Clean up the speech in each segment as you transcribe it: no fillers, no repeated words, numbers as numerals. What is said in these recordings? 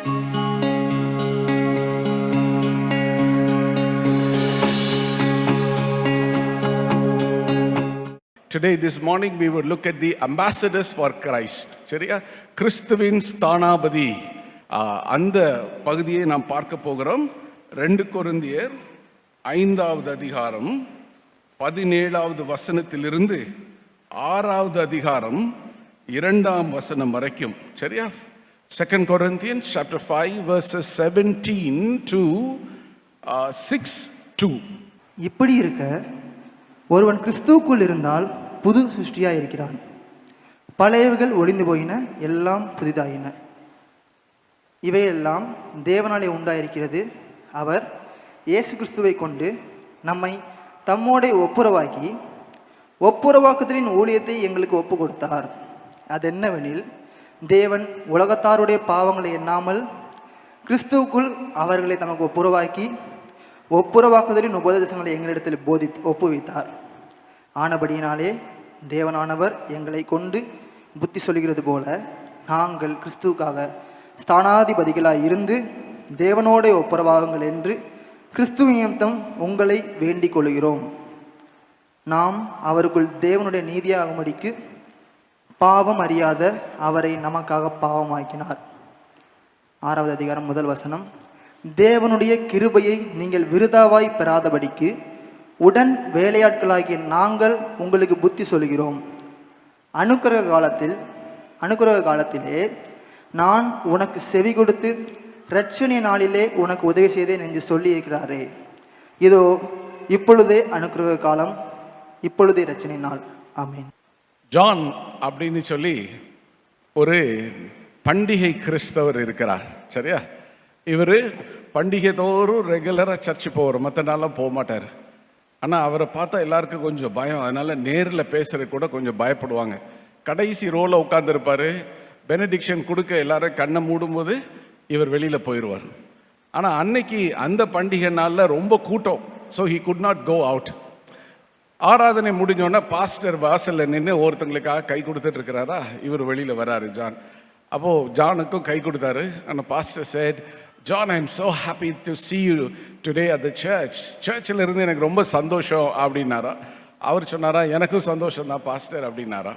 Today, this morning, we will look at the ambassadors for Christ. சரியா? கிறிஸ்துவின் ஸ்தானாபதி அந்த பகுதியை நாம் பார்க்க போகிறோம். 2 கொரிந்தியர் 5வது அதிகாரம் 17வது வசனத்திலிருந்து 6வது அதிகாரம் 2ஆம் வசனம் வரைக்கும். சரியா? 2 Corinthians chapter 5 verses 17 to 6:2. இப்படி இருக்க ஒருவன் கிறிஸ்துவுக்குள் இருந்தால் புது சிருஷ்டியாக இருக்கிறான். பழையவைகள் ஒளிந்து போயின, எல்லாம் புதிதாயின. இவையெல்லாம் தேவனாலே உண்டாயிருக்கிறது. அவர் இயேசு கிறிஸ்துவை கொண்டு நம்மை தம்மோட ஒப்புரவாக்குதலின் ஊழியத்தை எங்களுக்கு ஒப்பு கொடுத்தார். அது என்னவெனில், தேவன் உலகத்தாருடைய பாவங்களை எண்ணாமல் கிறிஸ்துவுக்குள் அவர்களை தமக்கு ஒப்புரவாக்குதலின் உபதேசங்களை எங்களிடத்தில் ஒப்புவித்தார். ஆனபடியினாலே தேவனானவர் எங்களை கொண்டு புத்தி சொல்கிறது போல நாங்கள் கிறிஸ்துவுக்காக ஸ்தானாதிபதிகளாய் இருந்து தேவனோட ஒப்புரவாகுங்கள் என்று கிறிஸ்துவ நிமித்தம் உங்களை வேண்டிக் கொள்கிறோம். நாம் அவருக்குள் தேவனுடைய நீதியாகும்படிக்கு பாவம் அறியாத அவரை நமக்காக பாவமாக்கினார். 6வது அதிகாரம் 1 வசனம். தேவனுடைய கிருபையை நீங்கள் விருதாவாய் பெறாதபடிக்கு உடன் வேலையாட்களாகிய நாங்கள் உங்களுக்கு புத்தி சொல்கிறோம். அனுக்கிரக காலத்திலே நான் உனக்கு செவி கொடுத்து இரட்சணிய நாளிலே உனக்கு உதவி செய்தேன் என்று சொல்லி இருக்கிறாரே. இதோ இப்பொழுதே அனுக்கிரக காலம், இப்பொழுதே இரட்சணிய நாள். ஆமென். ஜான் அப்படின்னு சொல்லி ஒரு பண்டிகை கிறிஸ்தவர் இருக்கிறார். சரியா? இவர் பண்டிகை தோறும் ரெகுலராக சர்ச்சு போவார், மற்ற நாளாக போக மாட்டார். ஆனால் அவரை பார்த்தா எல்லாருக்கும் கொஞ்சம் பயம், அதனால் நேரில் பேசுகிற கூட கொஞ்சம் பயப்படுவாங்க. கடைசி ரோவில் உட்காந்துருப்பார். பெனடிக்ஷன் கொடுக்க எல்லாரும் கண்ணை மூடும்போது இவர் வெளியில் போயிடுவார். ஆனால் அன்னைக்கு அந்த பண்டிகை நாளில் ரொம்ப கூட்டம். So he could not go out. ஆராதனை முடிஞ்சோன்னா பாஸ்டர் வாசலில் நின்று ஒருத்தங்களுக்காக கை கொடுத்துட்டு இருக்கிறாரா, இவர் வெளியில் வராரு ஜான். அப்போது ஜானுக்கும் கை கொடுத்தாரு. ஆனால் pastor said, John, I am so happy to see you today at the church. சர்ச்சில் இருந்து எனக்கு ரொம்ப சந்தோஷம் அப்படின்னாரா. அவர் சொன்னாரா, எனக்கும் சந்தோஷம் தான் பாஸ்டர் அப்படின்னாரா.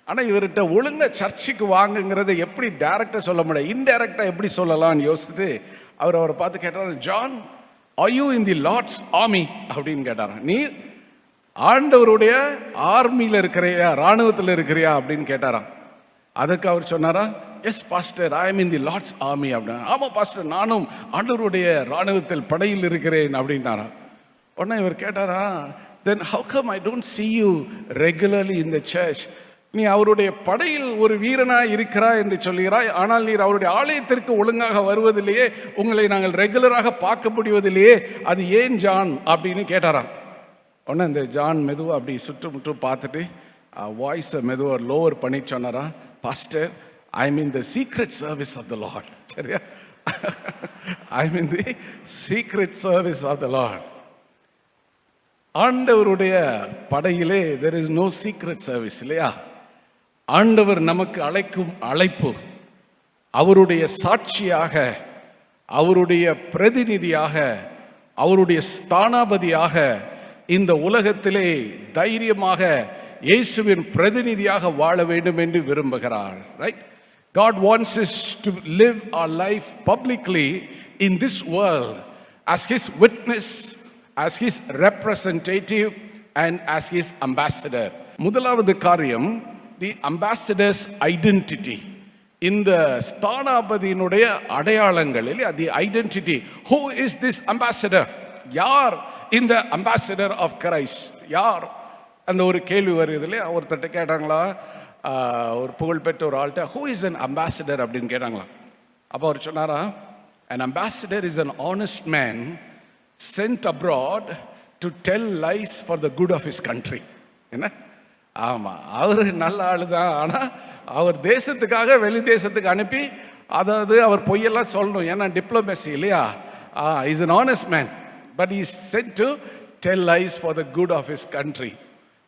ஆனால் இவர்கிட்ட ஒழுங்காக சர்ச்சுக்கு வாங்குங்கிறத எப்படி டைரக்டாக சொல்ல முடியாது, இன்டைரக்டாக எப்படி சொல்லலாம்னு யோசித்து அவரை பார்த்து கேட்டார், John, are you in the Lord's army அப்படின்னு கேட்டாராம். நீ ஆண்டவருடைய ஆர்மியில் இருக்கிறியா, இராணுவத்தில் இருக்கிறியா அப்படின்னு கேட்டாராம். அதுக்கு அவர் சொன்னாரா, yes pastor, I am in the Lord's army அப்படின்னா. ஆமாம் பாஸ்டர், நானும் ஆண்டவருடைய இராணுவத்தில் படையில் இருக்கிறேன் அப்படின்னாரா. உடனே இவர் கேட்டாரா, then how come I don't see you regularly in the church? நீ அவருடைய படையில் ஒரு வீரனாக இருக்கிறாய் என்று சொல்கிறாய், ஆனால் நீர் அவருடைய ஆலயத்திற்கு ஒழுங்காக வருவதிலேயே, உங்களை நாங்கள் ரெகுலராக பார்க்க முடிவதிலேயே, அது ஏன் ஜான் அப்படின்னு கேட்டாராம். உடனே இந்த ஜான் மெதுவாக அப்படி சுற்றுமுற்று பார்த்துட்டு வாய்ஸை மெதுவாக லோவர் பண்ணி சொன்னாரா, pastor, I am in the secret service of the Lord. சரியா? I am in the secret service of the Lord. ஆண்டவருடைய படையிலே there is no secret service இல்லையா? ஆண்டவர் நமக்கு அழைக்கும் அழைப்பு, அவருடைய சாட்சியாக, அவருடைய பிரதிநிதியாக, அவருடைய ஸ்தானாபதியாக இந்த உலகத்திலே தைரியமாக இயேசுவின் பிரதிநிதியாக வாழ வேண்டும் என்று விரும்புகிறார். Right? God wants us to live our life publicly in this world as His witness, as His representative and as His ambassador. முதலாவது காரியம், the ambassador's identity. இந்த ஸ்தானாபதியினுடைய அடையாளங்களில் the identity. Who is this ambassador? யார் இந்த ambassador of Christ? யார்? அந்த ஒரு கேள்வி வருது இல்லையா? ஒருத்தட்ட கேட்டாங்களா, ஒரு புகழ்பெற்ற ஒரு ஆள்கிட்ட, ஹூ இஸ் அன் அம்பாசிடர் அப்படின்னு கேட்டாங்களா. அப்போ அவர் சொன்னாரா, an ambassador is an honest man sent abroad to tell lies for the good of his country. என்ன? ஆமாம், அவர் நல்ல ஆள் தான். ஆனால் அவர் தேசத்துக்காக வெளி தேசத்துக்கு அனுப்பி, அதாவது அவர் பொய்யெல்லாம் சொல்லணும், ஏன்னா டிப்ளமசி இல்லையா. Is an honest man, but he is sent to tell lies for the good of his country.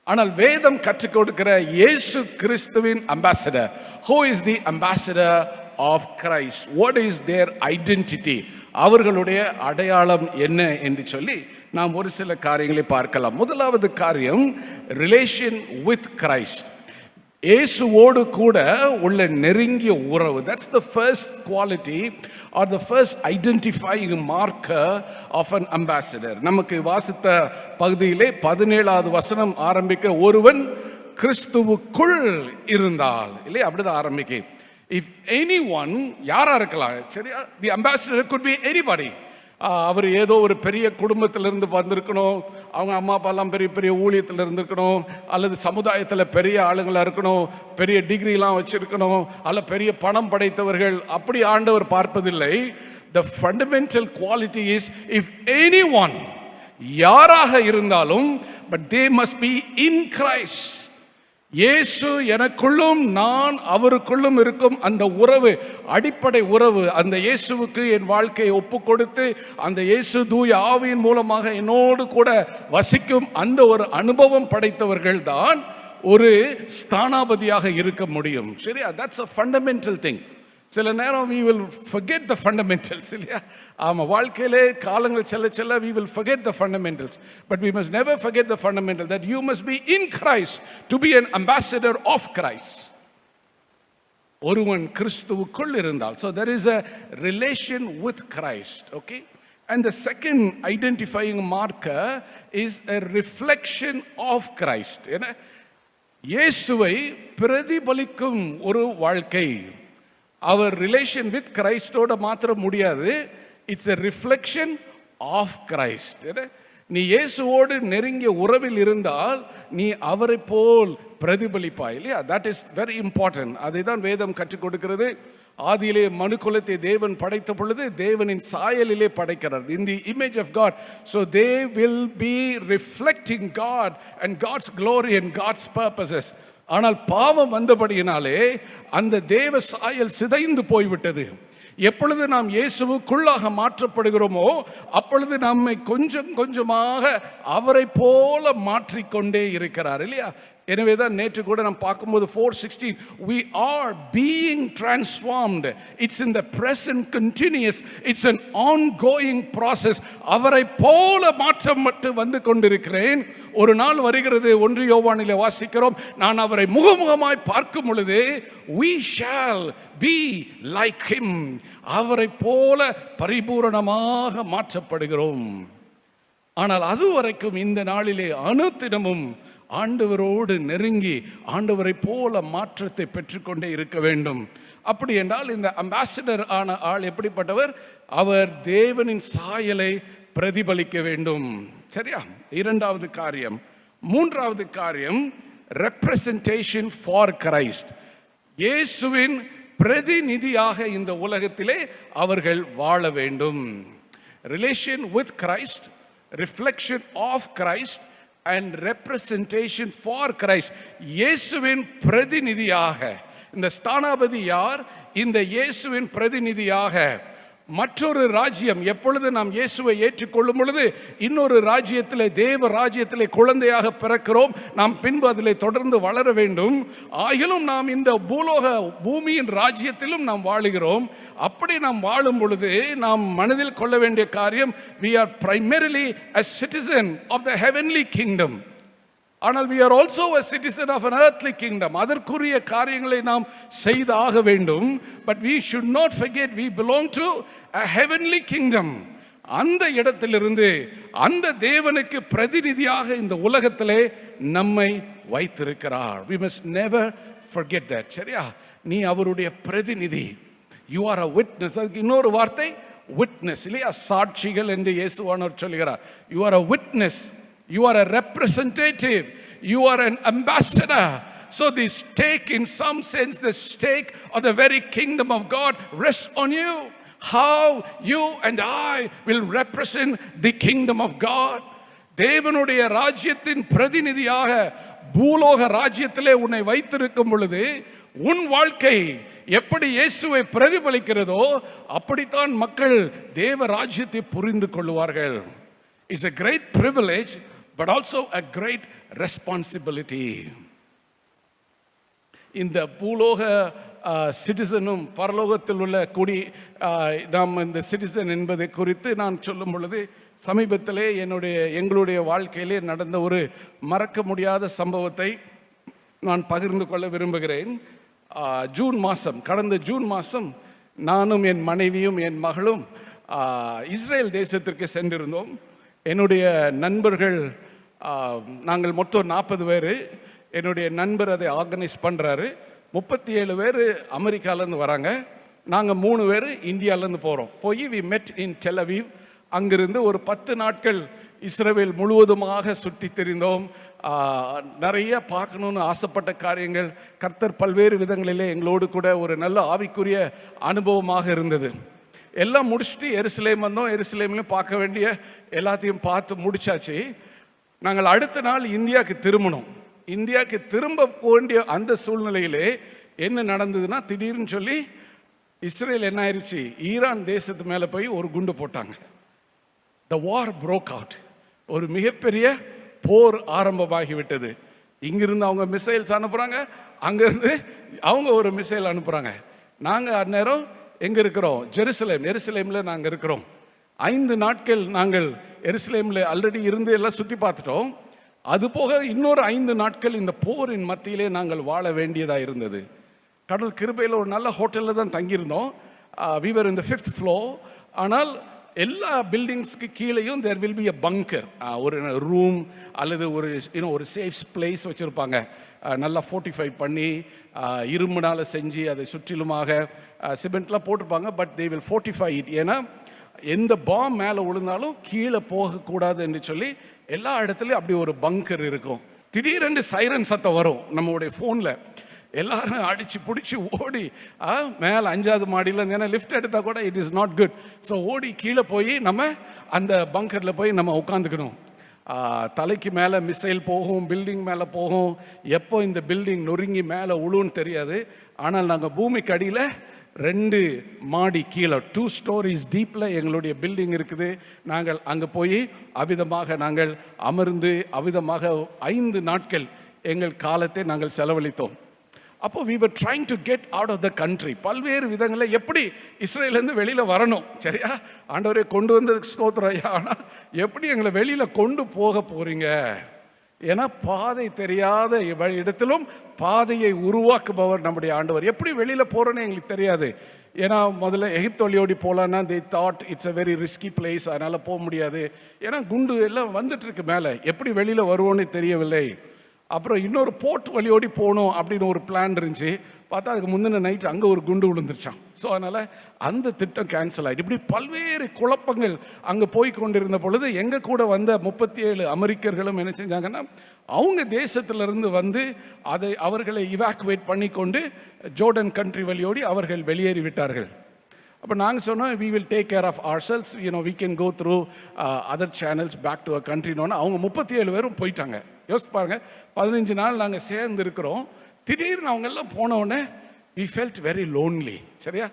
ஆனால் வேதம் கற்றுக் கொடுக்கிற இயேசு கிறிஸ்துவின் ambassador, who is the ambassador of Christ. What is their identity? அவர்களுடைய அடையாளம் என்ன என்று சொல்லி நாம் ஒரு சில காரியங்களை பார்க்கலாம். முதலாவது காரியம், ரிலேஷன் வித் கிரைஸ்ட். இயேசுவோடு கூட உள்ள நெருங்கிய உறவு. That's the first quality or the first identifying marker of an ambassador. நமக்கு வாசித்த பகுதியிலே 17வது வசனம் ஆரம்பிக்க, ஒருவன் கிறிஸ்துவுக்குள் இருந்தால், இல்லையா? அப்படிதான் ஆரம்பிக்க. இஃப் எனி ஒன், யாரா இருக்கலாம், சரியா? தி அம்பாசிடர் குட் பி எனிபடி. அவர் ஏதோ ஒரு பெரிய குடும்பத்திலிருந்து வந்திருக்கணும், அவங்க அம்மா அப்பாலாம் பெரிய பெரிய ஊழியத்தில் இருந்திருக்கணும், அல்லது சமுதாயத்தில் பெரிய ஆளுங்களாக இருக்கணும், பெரிய டிகிரிலாம் வச்சிருக்கணும், அல்ல பெரிய பணம் படைத்தவர்கள். அப்படி ஆண்டவர் பார்ப்பதில்லை. த fundamental quality is if any one, யாராக இருந்தாலும், but they must be in Christ. இயேசு எனக்குள்ளும் நான் அவருக்குள்ளும் இருக்கும் அந்த உறவு, அடிப்படை உறவு, அந்த இயேசுவுக்கு என் வாழ்க்கையை ஒப்பு கொடுத்து அந்த இயேசு தூய ஆவியின் மூலமாக என்னோடு கூட வசிக்கும் அந்த ஒரு அனுபவம் படைத்தவர்கள் தான் ஒரு ஸ்தானாபதியாக இருக்க முடியும். சரியா? That's a fundamental thing. சில நேரம் we will forget the fundamentals, இல்லையா? ஆமாம், வாழ்க்கையிலே காலங்கள் செல்ல செல்ல we will forget the fundamentals, but we must never forget the fundamental that you must be in Christ to be an ambassador of Christ. ஒருவன் கிறிஸ்துவுக்குள் இருந்தால், so there is a relation with Christ, okay? And the second identifying marker is a reflection of Christ. என்ன? இயேசுவை பிரதிபலிக்கும் ஒரு வாழ்க்கை. அவர் relation with கிரைஸ்டோட மாத்திரம் முடியாது. It's a reflection of Christ. நீ இயேசுவோடு நெருங்கிய உறவில் இருந்தால் நீ அவரை போல் பிரதிபலிப்பாய், இல்லையா? That is very important. அதை தான் வேதம் கற்றுக் கொடுக்கிறது. ஆதியிலே மனுக்குலத்தை தேவன் படைத்த பொழுது தேவனின் சாயலிலே படைக்கிறார், in the image of God. So they will be reflecting God and God's glory and God's purposes. ஆனால் பாவம் வந்தபடியினாலே அந்த தேவ சாயல் சிதைந்து போய்விட்டது. எப்பொழுது நாம் இயேசுவுக்குள்ளாக மாற்றப்படுகிறோமோ அப்பொழுது நம்மை கொஞ்சம் கொஞ்சமாக அவரை போல மாற்றிக்கொண்டே இருக்கிறார், இல்லையா? எனவே தான் நேற்று கூட நாம் பார்க்கும்போது 4:16 we are being transformed. It's in the present continuous, it's an ongoing process. அவரை போல மாற்றம் மட்டும் வந்து கொண்டிருக்கிறேன். ஒரு நாள் வருகிறது, 1 யோவானிலே வாசிக்கிறோம், நான் அவரை முகமுகமாய் பார்க்கும் பொழுது we shall be like him. அவரை போல பரிபூரணமாக மாற்றப்படுகிறோம். ஆனால் அதுவரைக்கும் இந்த நாளிலே அனுதினமும் ஆண்டவரோடு நெருங்கி ஆண்டவரை போல மாற்றத்தை பெற்றுக்கொண்டே இருக்க வேண்டும். அப்படி என்றால் இந்த அம்பாசிடர் ஆன ஆள் எப்படிப்பட்டவர்? அவர் தேவனின் சாயலை பிரதிபலிக்க வேண்டும். சரியா? இரண்டாவது காரியம். மூன்றாவது காரியம், ரெப்ரசன்டேஷன் ஃபார் கிரைஸ்ட். இயேசுவின் பிரதிநிதியாக இந்த உலகத்திலே அவர்கள் வாழ வேண்டும். Relation with Christ, reflection of Christ and representation for Christ. இயேசுவின் பிரதிநிதியாக. இந்த ஸ்தானாபதி யார்? இந்த இயேசுவின் பிரதிநிதியாக மற்றொரு ராஜ்யம். எப்பொழுது நாம் இயேசுவை ஏற்றுக்கொள்ளும் பொழுது இன்னொரு ராஜ்யத்திலே, தேவ ராஜ்யத்திலே குழந்தையாக பிறக்கிறோம். நாம் பின்பு அதிலே தொடர்ந்து வளர வேண்டும். ஆகிலும் நாம் இந்த பூமியின் ராஜ்யத்திலும் நாம் வாழுகிறோம். அப்படி நாம் வாழும் பொழுது நாம் மனதில் கொள்ள வேண்டிய காரியம், we are primarily a citizen of the heavenly kingdom. ஆனால் we are also a citizen of an earthly kingdom. அதற்குரிய காரியங்களை நாம் செய்தாக வேண்டும். But we should not forget we belong to a heavenly kingdom. அந்த இடத்திலிருந்து அந்த தேவனுக்கு பிரதிநிதியாக இந்த உலகத்திலே நம்மை வைத்திருக்கிறார். We must never forget that. சரியா? நீ அவருடைய பிரதிநிதி. You are a witness. அதுக்கு இன்னொரு வார்த்தை witness, இல்லையா? சாட்சிகள் என்று இயேசுவானவர் சொல்கிறார். You are a witness. You are a representative. You are an ambassador. So the stake, in some sense, the stake of the very kingdom of God rests on you. How you and I will represent the kingdom of God. தேவனுடைய ராஜ்யத்தின் பிரதிநிதியாக பூலோக ராஜ்யத்திலே உன்னை வைத்திருக்கும் பொழுது உன் வாழ்க்கை எப்படி இயேசுவை பிரதிபலிக்கிறதோ அப்படித்தான் மக்கள் தேவ ராஜ்யத்தை புரிந்து கொள்வார்கள். It's a great privilege, but also a great responsibility. இந்த பூலோக சிட்டிசனும் பரலோகத்தில் உள்ள குடி நாம் இந்த சிட்டிசன் என்பதை குறித்து நான் சொல்லும் பொழுது சமீபத்திலே எங்களுடைய வாழ்க்கையிலே நடந்த ஒரு மறக்க முடியாத சம்பவத்தை நான் பகிர்ந்து கொள்ள விரும்புகிறேன். கடந்த ஜூன் மாதம் நானும் என் மனைவியும் என் மகளும் இஸ்ரேல் தேசத்திற்கு சென்றிருந்தோம். என்னுடைய நண்பர்கள், நாங்கள் மொத்தம் 40 பேர். என்னுடைய நண்பர் அதை ஆர்கனைஸ் பண்ணுறாரு. 37 பேர் அமெரிக்காவிலேருந்து வராங்க. நாங்கள் 3 பேர் இந்தியாவிலேருந்து போகிறோம். போய் வி மெட் இன் டெல் அவீவ். அங்கிருந்து ஒரு 10 நாட்கள் இஸ்ரேல் முழுவதுமாக சுற்றி திரிந்தோம். நிறைய பார்க்கணுன்னு ஆசைப்பட்ட காரியங்கள், கர்த்தர் பல்வேறு விதங்களிலே எங்களோடு கூட ஒரு நல்ல ஆவிக்குரிய அனுபவமாக இருந்தது. எல்லாம் முடிச்சுட்டு எருசலேம் வந்தோம். எருசலேம்லையும் பார்க்க வேண்டிய எல்லாத்தையும் பார்த்து முடிச்சாச்சு. நாங்கள் அடுத்த நாள் இந்தியாவுக்கு திரும்பணும். இந்தியாவுக்கு திரும்ப வேண்டிய அந்த சூழ்நிலையிலே என்ன நடந்ததுன்னா, திடீர்னு சொல்லி இஸ்ரேல் என்ன ஆயிடுச்சு, ஈரான் தேசத்து மேலே போய் ஒரு குண்டு போட்டாங்க. த வார் broke out. ஒரு மிகப்பெரிய போர் ஆரம்பமாகிவிட்டது. இங்கிருந்து அவங்க மிசைல்ஸ் அனுப்புகிறாங்க, அங்கேருந்து அவங்க ஒரு மிசைல் அனுப்புகிறாங்க. நாங்கள் அந்நேரம் எங்கே இருக்கிறோம்? எருசலேமில் நாங்கள் இருக்கிறோம். 5 நாட்கள் நாங்கள் எருசலேமில் ஆல்ரெடி இருந்து எல்லாம் சுற்றி பார்த்துட்டோம். அது போக இன்னொரு 5 நாட்கள் இந்த போரின் மத்தியிலே நாங்கள் வாழ வேண்டியதாக இருந்தது. கடல் கிருபையில் ஒரு நல்ல ஹோட்டலில் தான் தங்கியிருந்தோம். we were in the 5th floor. ஆனால் எல்லா பில்டிங்ஸ்க்கு கீழேயும் there will be a bunker, ஒரு ரூம் அல்லது ஒரு சேஃப் பிளேஸ் வச்சுருப்பாங்க. நல்லா ஃபோர்ட்டிஃபை பண்ணி இரும்புனால் செஞ்சு அதை சுற்றிலுமாக சிமெண்ட்லாம் போட்டிருப்பாங்க. But they will fortify it. ஏன்னா எந்த பாம் மேலே விழுந்தாலும் கீழே போகக்கூடாது என்று சொல்லி எல்லா இடத்துலையும் அப்படி ஒரு பங்கர் இருக்கும். திடீரென்று சைரன் சத்தம் வரும் நம்மளுடைய ஃபோனில். எல்லாரும் அடித்து பிடிச்சி ஓடி மேலே 5வது மாடியில், ஏன்னா லிஃப்ட் எடுத்தால் கூட it is not good. So ஓடி கீழே போய் நம்ம அந்த பங்கரில் போய் நம்ம உட்காந்துக்கணும். தலைக்கு மேலே மிசைல் போகும், பில்டிங் மேலே போகும். எப்போ இந்த பில்டிங் நொறுங்கி மேலே உழுன்னு தெரியாது. ஆனால் நாங்கள் பூமிக்கு அடியில் 2 மாடி கீழே 2 stories டீப்பில் எங்களுடைய பில்டிங் இருக்குது. நாங்கள் அங்கே போய் அவ்விதமாக நாங்கள் அமர்ந்து அவ்விதமாக 5 நாட்கள் எங்கள் காலத்தை நாங்கள் செலவழித்தோம். அப்போ we were trying to get out of the country. பல்வேறு விதங்களில் எப்படி இஸ்ரேலேருந்து வெளியில் வரணும். சரியா? ஆண்டவரே கொண்டு வந்ததுக்கு ஸ்தோத்திரம் ஐயா. ஆனால் எப்படி எங்களை வெளியில் கொண்டு போக போகிறீங்க? ஏன்னா பாதை தெரியாத இடத்திலும் பாதையை உருவாக்குபவர் நம்முடைய ஆண்டவர். எப்படி வெளியில் போகிறோன்னு எங்களுக்கு தெரியாது. ஏன்னா முதல்ல எகிப்து வழியோடி போகலான்னா they thought it's a very risky place, அதனால் போக முடியாது. ஏன்னா குண்டு எல்லாம் வந்துட்டுருக்கு மேலே, எப்படி வெளியில் வருவோன்னு தெரியவில்லை. அப்புறம் இன்னொரு போர்ட் வழியோடி போகணும் அப்படின்னு ஒரு பிளான் இருந்துச்சு. பார்த்தா அதுக்கு முந்தின நைட் அங்கே ஒரு குண்டு விழுந்துருச்சான். ஸோ அதனால் அந்த திட்டம் கேன்சல் ஆகிட்டு இப்படி பல்வேறு குழப்பங்கள் அங்கே போய் கொண்டிருந்த பொழுது எங்கள் கூட வந்த 37 அமெரிக்கர்களும் என்ன செஞ்சாங்கன்னா, அவங்க தேசத்திலிருந்து வந்து அவர்களை இவாக்குவேட் பண்ணி கொண்டு ஜோர்டன் கண்ட்ரி வழியோடி அவர்கள் வெளியேறி விட்டார்கள். அப்போ நாங்கள் சொன்னோம் we will take care of ourselves, we can go through other channels back to our country. அவங்க 37 பேரும் போயிட்டாங்க. யோசிச்சு பாருங்க, 15 நாள் நாங்கள் சேர்ந்து இருக்கிறோம். திடீர்னு அவங்க எல்லாம் போனவுடனே we felt very lonely. சரியா?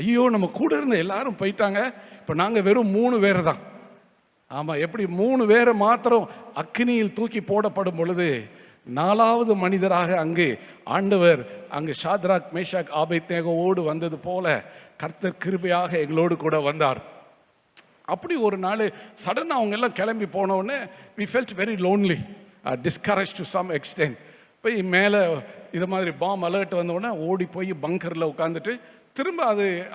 ஐயோ, நம்ம கூட இருந்த எல்லாரும் போயிட்டாங்க. இப்போ நாங்கள் வெறும் 3 பேர் தான். ஆமாம், எப்படி 3 பேரை மாத்திரம் அக்னியில் தூக்கி போடப்படும் பொழுது 4வது மனிதராக அங்கு ஆண்டவர் அங்கு ஷாத்ராக் மேஷாக் ஆபேத்நேகோவோடு வந்தது போல கர்த்தர் கிருபையாக எங்களோடு கூட வந்தார். அப்படி ஒரு நாள் சடனாக அவங்க எல்லாம் கிளம்பி போனவுடனே we felt very lonely, discouraged to some extent. போய் மேலே இது மாதிரி பாம் அலர்ட் வந்தவுடனே ஓடி போய் பங்கரில் உட்காந்துட்டு திரும்ப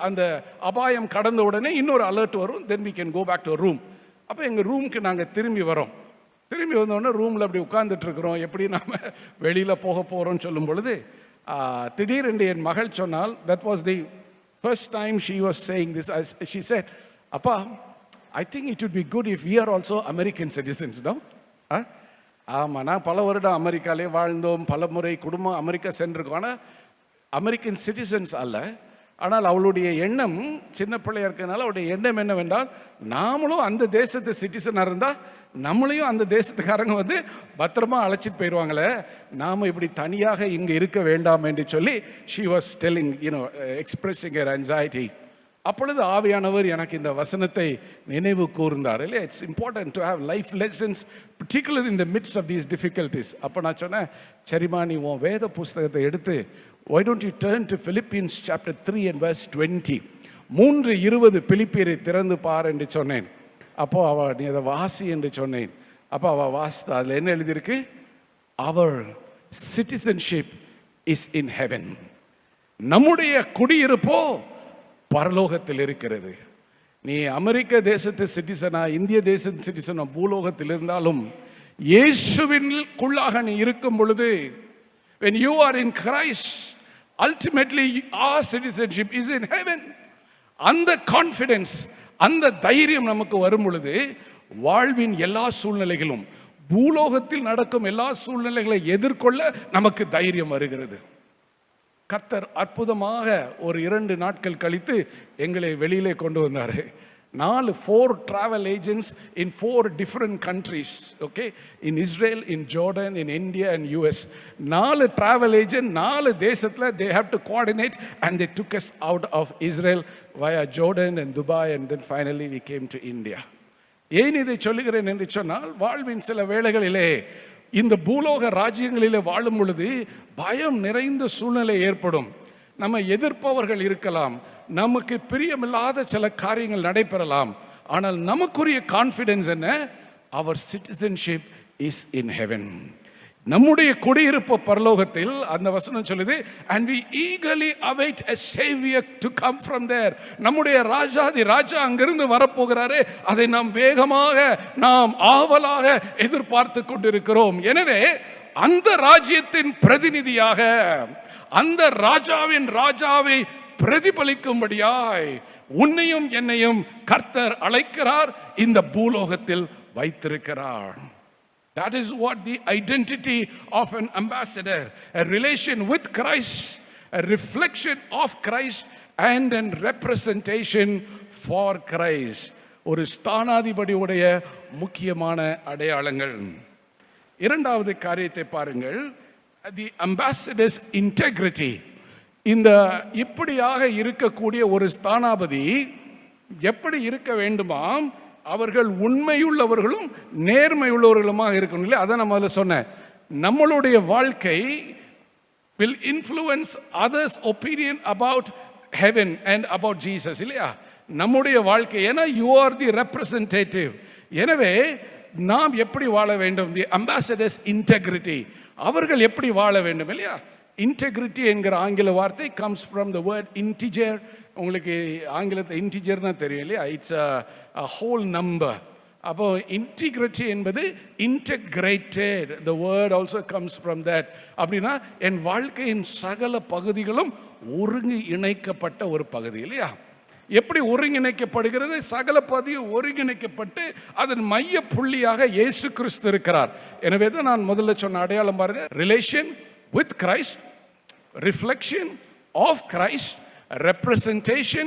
அந்த அபாயம் கடந்த உடனே இன்னொரு அலர்ட் வரும். then we can go back to a room. அப்போ எங்கள் ரூமுக்கு நாங்கள் திரும்பி வரோம். திரும்பி வந்தோடனே ரூமில் அப்படி உட்கார்ந்துட்டுருக்குறோம். எப்படி நாம் வெளியில் போக போகிறோம்னு சொல்லும் பொழுது திடீரென்று என் மகள் சொன்னால், that was the first time she was saying this. She said, அப்பா, I think it would be good if we are also American citizens, no? ஆமாம், நான் பல வருடம் அமெரிக்காலே வாழ்ந்தோம், பல முறை குடும்பம் அமெரிக்கா சென்றிருக்கோம். ஆனால் அமெரிக்கன் சிட்டிசன்ஸ் அல்ல. ஆனால் அவளுடைய எண்ணம், சின்ன பிள்ளையா இருக்கிறதுனால அவருடைய எண்ணம் என்னவென்றால், நாமளும் அந்த தேசத்து சிட்டிசனாக இருந்தால் நம்மளையும் அந்த தேசத்துக்காரங்க வந்து பத்திரமா அழைச்சிட்டு போயிடுவாங்களே, நாம் இப்படி தனியாக இங்கே இருக்க வேண்டாம் என்று சொல்லி she was telling, expressing her anxiety. அப்பொழுது ஆவியானவர் எனக்கு இந்த வசனத்தை நினைவு கூர்ந்தார். இல்லையா? It's important to have life lessons, particular in the midst of these difficulties. அப்போ நான் சொன்னேன், சரிம்மா, நீ உன் வேத புஸ்தகத்தை எடுத்து Why don't you turn to Philippians chapter 3 and verse 20? 3:20 பிலிப்பியரை திறந்து பார் என்று சொன்னேன். அப்போ நீ அதை வாசி என்று சொன்னேன். அப்போ வாசித்தா அதில் என்ன எழுதியிருக்கு? Our citizenship is in heaven. நம்முடைய குடியிருப்போ பரலோகத்தில் இருக்கிறது. நீ அமெரிக்க தேசத்து சிட்டிசனா, இந்திய தேசத்து சிட்டிசனா, பூலோகத்தில் இருந்தாலும் இயேசுவினுக்குள்ளாக நீ இருக்கும் பொழுது, when you are in Christ, ultimately our citizenship is in heaven. அந்த கான்ஃபிடன்ஸ், அந்த தைரியம் நமக்கு வரும் பொழுது வாழ்வின் எல்லா சூழ்நிலைகளும், பூலோகத்தில் நடக்கும் எல்லா சூழ்நிலைகளை எதிர்கொள்ள நமக்கு தைரியம் வருகிறது. கர்த்தர் அற்புதமாக ஒரு 2 நாட்கள் கழித்து எங்களை வெளியிலே கொண்டு வந்தார். 4 travel agents in 4 different countries, okay, in Israel, in Jordan, in India and US. 4 travel agent 4 தேசத்துல they have to coordinate, and they took us out of Israel via Jordan and Dubai, and then finally we came to India. ஏன் இதை சொல்லுகிறேன் என்று சொன்னால், வாழ்வின் சில வேளைகளிலே இந்த பூலோக ராஜ்யங்களிலே வாழும் பொழுது பயம் நிறைந்த சூழ்நிலை ஏற்படும். நம்ம எதிர்ப்பவர்கள் இருக்கலாம், நமக்கு பிரியமில்லாத சில காரியங்கள் நடைபெறலாம். ஆனால் நமக்குரிய கான்ஃபிடன்ஸ் என்ன? our citizenship is in heaven. நம்முடைய குடியிருப்பு பரலோகத்தில். அந்த வசனம் சொல்லுது, and we eagerly await a savior to come from there. நம்முடைய ராஜாதி ராஜா அங்கிருந்து வரப்போகிறாரே, அதை நாம் வேகமாக, நாம் ஆவலாக எதிர்பார்த்து கொண்டிருக்கிறோம். எனவே அந்த ராஜ்யத்தின் பிரதிநிதியாக, அந்த ராஜாவின் ராஜாவை பிரதிபலிக்கும்படியாய் உன்னையும் என்னையும் கர்த்தர் அழைக்கிறார், இந்த பூலோகத்தில் வைத்திருக்கிறார். That is what the identity of an ambassador, a relation with Christ, a reflection of Christ and a representation for Christ. ஒரு ஸ்தானாதிபதியுடைய முக்கியமான அடையாளங்கள். இரண்டாவது காரியத்தை பாருங்கள், the ambassador's integrity. இந்த இப்படியாக இருக்கக்கூடிய ஒரு ஸ்தானாபதி எப்படி இருக்க வேண்டுமாம்? அவர்கள் உண்மையுள்ளவர்களும் நேர்மையுள்ளவர்களுமாக இருக்கணும் இல்லையா? அதான் நான் முதல்ல சொன்னேன், நம்மளுடைய வாழ்க்கை will influence others' opinion about heaven and about Jesus இல்லையா? நம்முடைய வாழ்க்கை, ஏன்னா you are the representative. எனவே நாம் எப்படி வாழ வேண்டும்? the ambassador's integrity. அவர்கள் எப்படி வாழ வேண்டும் இல்லையா? இன்டெகிரிட்டி என்கிற ஆங்கில வார்த்தை comes from the word integer. உங்களுக்கு ஆங்கிலத்தை இன்டிஜர்னா தெரியும் இல்லையா? It's a whole number. அப்போ இன்டிகிரிட்டி என்பது integrated, the word also comes from that. அப்படின்னா என் வாழ்க்கையின் சகல பகுதிகளும் ஒருங்கி இணைக்கப்பட்ட ஒரு பகுதி இல்லையா? எப்படி ஒருங்கிணைக்கப்படுகிறது? சகல பகுதியும் ஒருங்கிணைக்கப்பட்டு அதன் மைய புள்ளியாக இயேசு கிறிஸ்து இருக்கிறார். எனவே தான் நான் முதல்ல சொன்ன அடையாளம் பாருங்க, relation with Christ, reflection of Christ, representation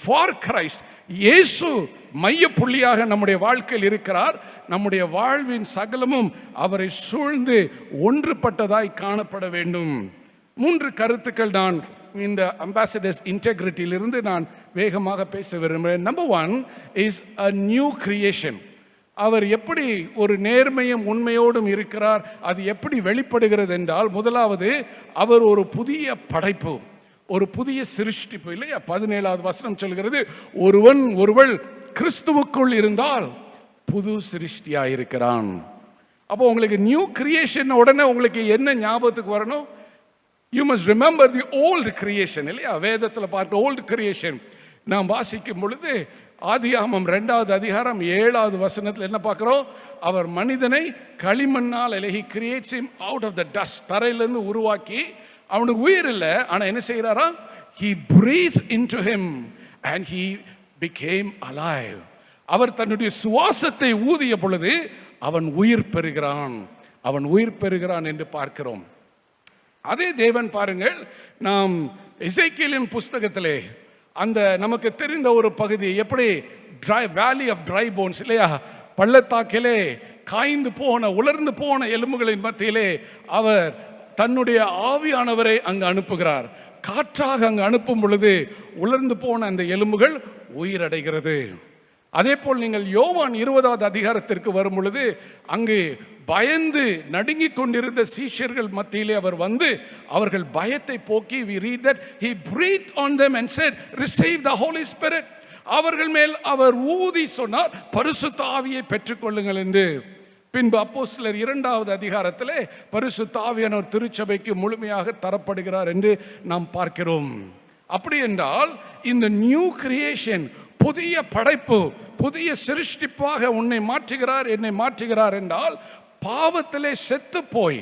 for Christ. இயேசு மைய புள்ளியாக நம்முடைய வாழ்க்கையில் இருக்கிறார். நம்முடைய வாழ்வின் சகலமும் அவரை சூழ்ந்து ஒன்றுபட்டதாய் காணப்பட வேண்டும். 3 கருத்துக்கள் நான் இந்த அம்பாசடர்ஸ் இன்டெகிரிட்டியிலிருந்து நான் வேகமாக பேச விரும்புகிறேன். Number 1 is a new creation. அவர் எப்படி ஒரு நேர்மையும் உண்மையோடும் இருக்கிறார், அது எப்படி வெளிப்படுகிறது என்றால், முதலாவது அவர் ஒரு புதிய படைப்பு, ஒரு புதிய சிருஷ்டிப்பு இல்லையா? 17வது வசனம் சொல்கிறது, ஒருவள் கிறிஸ்துவுக்குள் இருந்தால் புது சிருஷ்டியாயிருக்கிறான். அப்போ உங்களுக்கு நியூ கிரியேஷன் உடனே உங்களுக்கு என்ன ஞாபகத்துக்கு வரணும்? You must remember the old creation இல்லையா? வேதத்தில் பார்க்க ஓல்டு கிரியேஷன் நாம் வாசிக்கும் பொழுது ஆதியாகமம் 2வது அதிகாரம் 7வது வசனத்தில் என்ன பார்க்கிறோம்? அவர் மனிதனை களிமண்ணால் he creates him out of the dust, தரையிலிருந்து உருவாக்கி, அவனுக்கு உயிர் இல்லை, ஆனால் என்ன செய்கிறாரா? he breathed into him and he became alive. அவர் தன்னுடைய சுவாசத்தை ஊதிய பொழுது அவன் உயிர் பெறுகிறான், அவன் உயிர் பெறுகிறான் என்று பார்க்கிறோம். அதே தேவன் பாருங்கள், நாம் எசேக்கியேலின் புஸ்தகத்திலே அந்த நமக்கு தெரிந்த ஒரு பகுதி, எப்படி வேலி ஆஃப் ட்ரை போன்ஸ் இல்லையா? பள்ளத்தாக்கிலே காய்ந்து போன உலர்ந்து போன எலும்புகளின் மத்தியிலே அவர் தன்னுடைய ஆவியானவரை அங்கு அனுப்புகிறார். காற்றாக அங்கு அனுப்பும் பொழுது உலர்ந்து போன அந்த எலும்புகள் உயிரடைகிறது. அதே போல் நீங்கள் யோவான் 20வது அதிகாரத்திற்கு வரும் பொழுது அங்கு பயந்து நடுங்கிக் கொண்டிருந்த சீஷர்கள் மத்தியிலே அவர் வந்து அவர்கள் பயத்தை போக்கி, we read that he breathed on them and said, receive the Holy Spirit. அவர்கள் மேல் அவர் ஊதி சொன்னார், பரிசுத்த ஆவியை பெற்றுக்கொள்ளுங்கள் என்று. பின்பு அப்போஸ்தலர் 2வது அதிகாரத்திலே பரிசுத்த ஆவியானவர் திருச்சபைக்கு முழுமையாக தரப்படுகிறார் என்று நாம் பார்க்கிறோம். அப்படி என்றால் இந்த நியூ கிரியேஷன், புதிய படைப்பு, புதிய சிருஷ்டிப்பாக உன்னை மாற்றுகிறார், என்னை மாற்றுகிறார் என்றால், பாவத்திலே செத்து போய்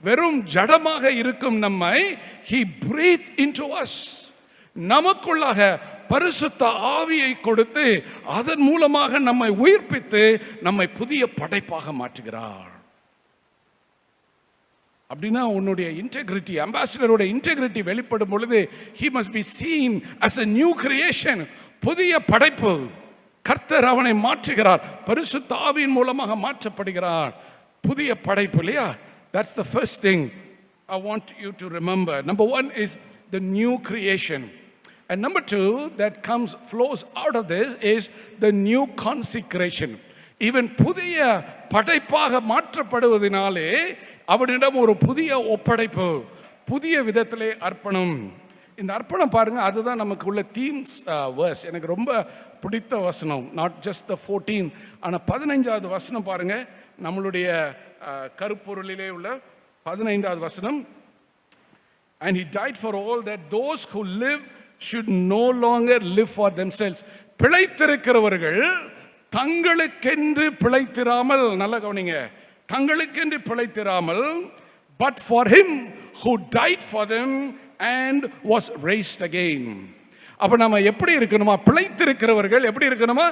வெறும் ஜடமாக இருக்கும் நம்மை he breathed into us, நமக்குள்ளாக பரிசுத்த ஆவியை கொடுத்து அதன் மூலமாக நம்மை உயிர்ப்பித்து நம்மை புதிய படைப்பாக மாற்றுகிறார். அப்படின்னா உன்னுடைய இன்டெகிரிட்டி, அம்பாசிடரோட இன்டெகிரிட்டி வெளிப்படும் பொழுது he must be seen as a new creation, புதிய படைப்பு. கர்த்தர் அவனை மாற்றுகிறார், பரிசுத்த ஆவியின் மூலமாக மாற்றப்படுகிறார், புதிய படைப்பு இல்லையா? That's the first thing I want you to remember. Number one is the new creation. And number two that flows out of this is the new consecration. Even புதிய படைப்பாக மாற்றப்படுவதனாலே அவனிடம் ஒரு புதிய ஒப்படைப்பு, புதிய விதத்திலே அர்ப்பணம். இந்த அர்ப்பணம் பாருங்க, அதுதான் நமக்கு உள்ள தீம்ஸ் வேர்ஸ். எனக்கு ரொம்ப பிடித்த வசனம், நாட் ஜஸ்ட் த 14, ஆனால் 15வது வசனம் பாருங்க, நம்மளுடைய கருப்பொருளிலே உள்ள 15வது வசனம். And he died for all that those who live should no longer live for themselves. பிழைத்திருக்கிறவர்கள் தங்களுக்கென்று பிழைத்திராமல், நல்ல கவனிங்க, தங்களுக்கென்று பிழைத்திராமல், but for him who died for them and was raised again. அப்ப நாம எப்படி இருக்கணுமா? பிழைத்திருக்கிறவர்கள் எப்படி இருக்கணுமா?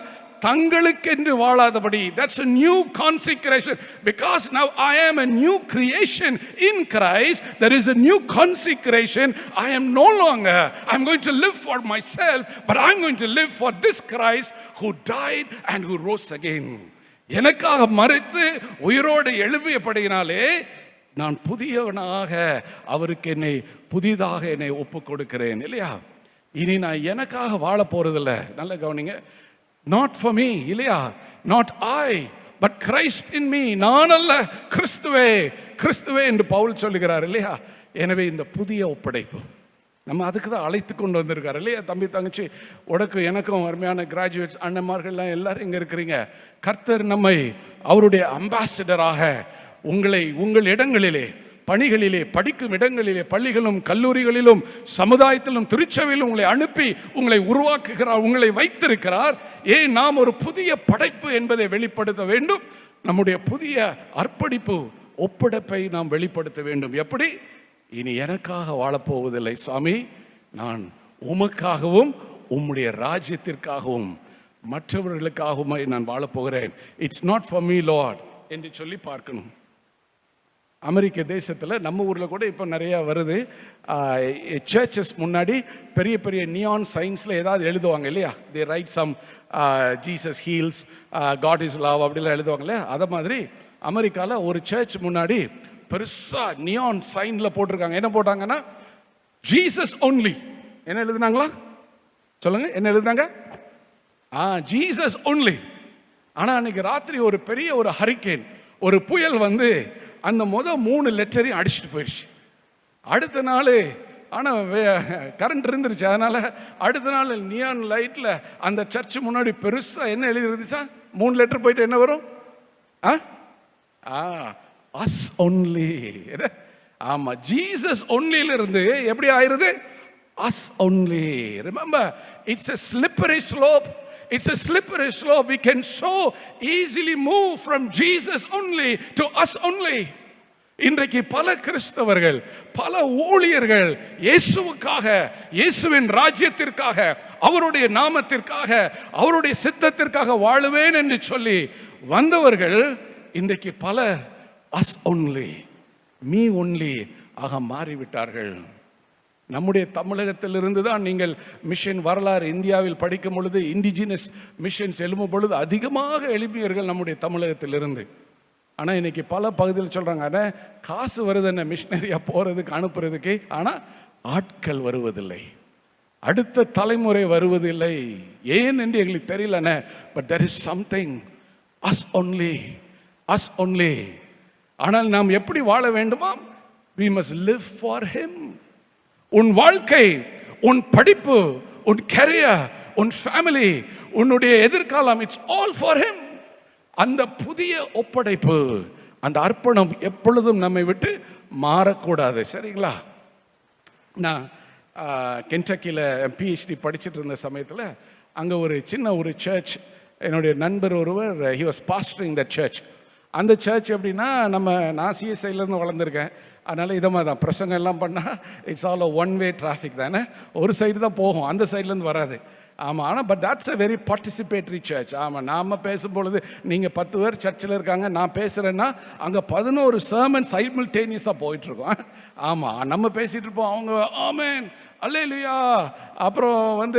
தங்களுக்கென்று வாழாதபடி. That's a new consecration. Because now I am a new creation in Christ, there is a new consecration. I am no longer, I'm going to live for myself, but I'm going to live for this Christ who died and who rose again. எனக்காக மரித்து உயிரோடு எழுப்பியபடியினாலே நான் புதியவனாக அவருக்கு என்னை புதிதாக என்னை ஒப்பு கொடுக்கிறேன் இல்லையா? இனி நான் எனக்காக வாழ போறதில்ல. நல்ல கவனிங்க, not for me இல்லையா? not I but Christ in me. நான் அல்ல, கிறிஸ்துவே, கிறிஸ்துவே என்று பவுல் சொல்லுகிறார் இல்லையா? எனவே இந்த புதிய ஒப்படைப்பு நம்ம அதுக்கு தான் அழைத்து கொண்டு வந்திருக்காரு இல்லையா? தம்பி தங்கச்சி, உனக்கு எனக்கும் அருமையான கிராஜுவேட்ஸ் அண்ணன்மார்கள்லாம் எல்லாரும் இங்கே இருக்கிறீங்க. கர்த்தர் நம்மை அவருடைய அம்பாசிடராக உங்கள் இடங்களிலே, பணிகளிலே, படிக்கும் இடங்களிலே, பள்ளிகளும் கல்லூரிகளிலும் சமுதாயத்திலும் திருச்சபையிலும் உங்களை அனுப்பி உங்களை உருவாக்குகிறார், உங்களை வைத்திருக்கிறார். ஏன்? நாம் ஒரு புதிய படைப்பு என்பதை வெளிப்படுத்த வேண்டும். நம்முடைய புதிய அர்ப்பணிப்பு, ஒப்படைப்பை நாம் வெளிப்படுத்த வேண்டும். எப்படி? இனி எனக்காக வாழப்போவதில்லை சாமி, நான் உமக்காகவும் உம்முடைய ராஜ்யத்திற்காகவும் மற்றவர்களுக்காகவும் நான் வாழப்போகிறேன். It's not for me Lord என்று சொல்லி பார்க்கணும். அமெரிக்க தேசத்தில், நம்ம ஊரில் கூட இப்போ நிறையா வருது, சர்ச்சஸ் முன்னாடி பெரிய பெரிய நியான் சைன்ஸில் ஏதாவது எழுதுவாங்க இல்லையா? They write some Jesus heals, God is love அப்படிலாம் எழுதுவாங்க இல்லையா? அதை மாதிரி அமெரிக்காவில் ஒரு சர்ச் முன்னாடி பெருசாக நியான் சைனில் போட்டிருக்காங்க. என்ன போட்டாங்கன்னா, ஜீசஸ் ஒன்லி. என்ன எழுதுனாங்களா? சொல்லுங்க, என்ன எழுதுனாங்க? Jesus only. ஆனால் அன்னைக்கு ராத்திரி ஒரு பெரிய ஒரு ஹரிக்கேன், ஒரு புயல் வந்து அந்த 3 லெட்டரையும் அடிச்சுட்டு போயிடுச்சு. அடுத்த நாள் ஆனால் கரண்ட் இருந்துருச்சு, அதனால் அடுத்த நாள் நியான் லைட்டில் அந்த சர்ச் முன்னாடி பெருசாக என்ன எழுதி இருந்துச்சா? 3 லெட்டர் போயிட்டு என்ன வரும்? Us only. ஆமா, ஜீசஸ் ஒன்லியிலிருந்து எப்படி ஆயிருது? Us only. Remember, it's a slippery slope. It's a slippery slope. We can so easily move from Jesus only to us only. இன்றைக்கு பல கிறிஸ்தவர்கள், பல ஊழியர்கள் இயேசுவுக்காக, இயேசுவின் ராஜ்யத்திற்காக, அவருடைய நாமத்திற்காக, அவருடைய சித்தத்திற்காக வாழுவேன் என்று சொல்லி வந்தவர்கள் இன்றைக்கு பலர் us only, me only ஆக மாறிவிட்டார்கள். நம்முடைய தமிழகத்திலிருந்து தான் நீங்கள் மிஷன் வரலாறு இந்தியாவில் படிக்கும் பொழுது, இண்டிஜினஸ் மிஷன்ஸ் எழும்பும் பொழுது அதிகமாக எழுப்பியர்கள் நம்முடைய தமிழகத்திலிருந்து. ஆனால் இன்னைக்கு பல பகுதியில் சொல்கிறாங்க, ஆனால் காசு வருது என்ன மிஷனரியாக போகிறதுக்கு, அனுப்புறதுக்கு, ஆனால் ஆட்கள் வருவதில்லை. அடுத்த தலைமுறை வருவதில்லை. ஏன் என்று எங்களுக்கு தெரியலண்ணே. But there is something, us only. ஆனால் நாம் எப்படி வாழ வேண்டுமா? we must live for him. உன் வாழ்க்கை, உன் படிப்பு, உன் கரியர், உன் ஃபேமிலி, உன்னுடைய எதிர்காலம், இட்ஸ் ஆல் ஃபார் him. அந்த புதிய ஒப்படைப்பு, அந்த அர்ப்பணம் எப்பொழுதும் நம்மை விட்டு மாறக்கூடாது. சரிங்களா? நான் கென்டக்கியில் பிஹெச்டி படிச்சுட்டு இருந்த சமயத்தில் அங்கே ஒரு சின்ன ஒரு சர்ச், என்னுடைய நண்பர் ஒருவர், he was pastoring that church. அந்த சர்ச் எப்படின்னா, நான் சிஎஸ்ஐலேருந்து வளர்ந்துருக்கேன். அதனால் இதை மாதிரி தான் பிரசங்கம் எல்லாம் பண்ணால் it's all one way traffic தானே, ஒரு சைடு தான் போகும், அந்த சைட்லேருந்து வராது. ஆமாம், ஆனால் but that's a very participatory church. ஆமாம், நாம் பேசும்பொழுது நீங்கள் 10 பேர் சர்ச்சில் இருக்காங்க, நான் பேசுகிறேன்னா அங்கே 11 சர்மன் சைமல்டேனியஸாக போயிட்டுருக்கோம். ஆமாம், நம்ம பேசிகிட்டு இருப்போம், அவங்க ஆமென் அல்லேலூயா, அப்புறம்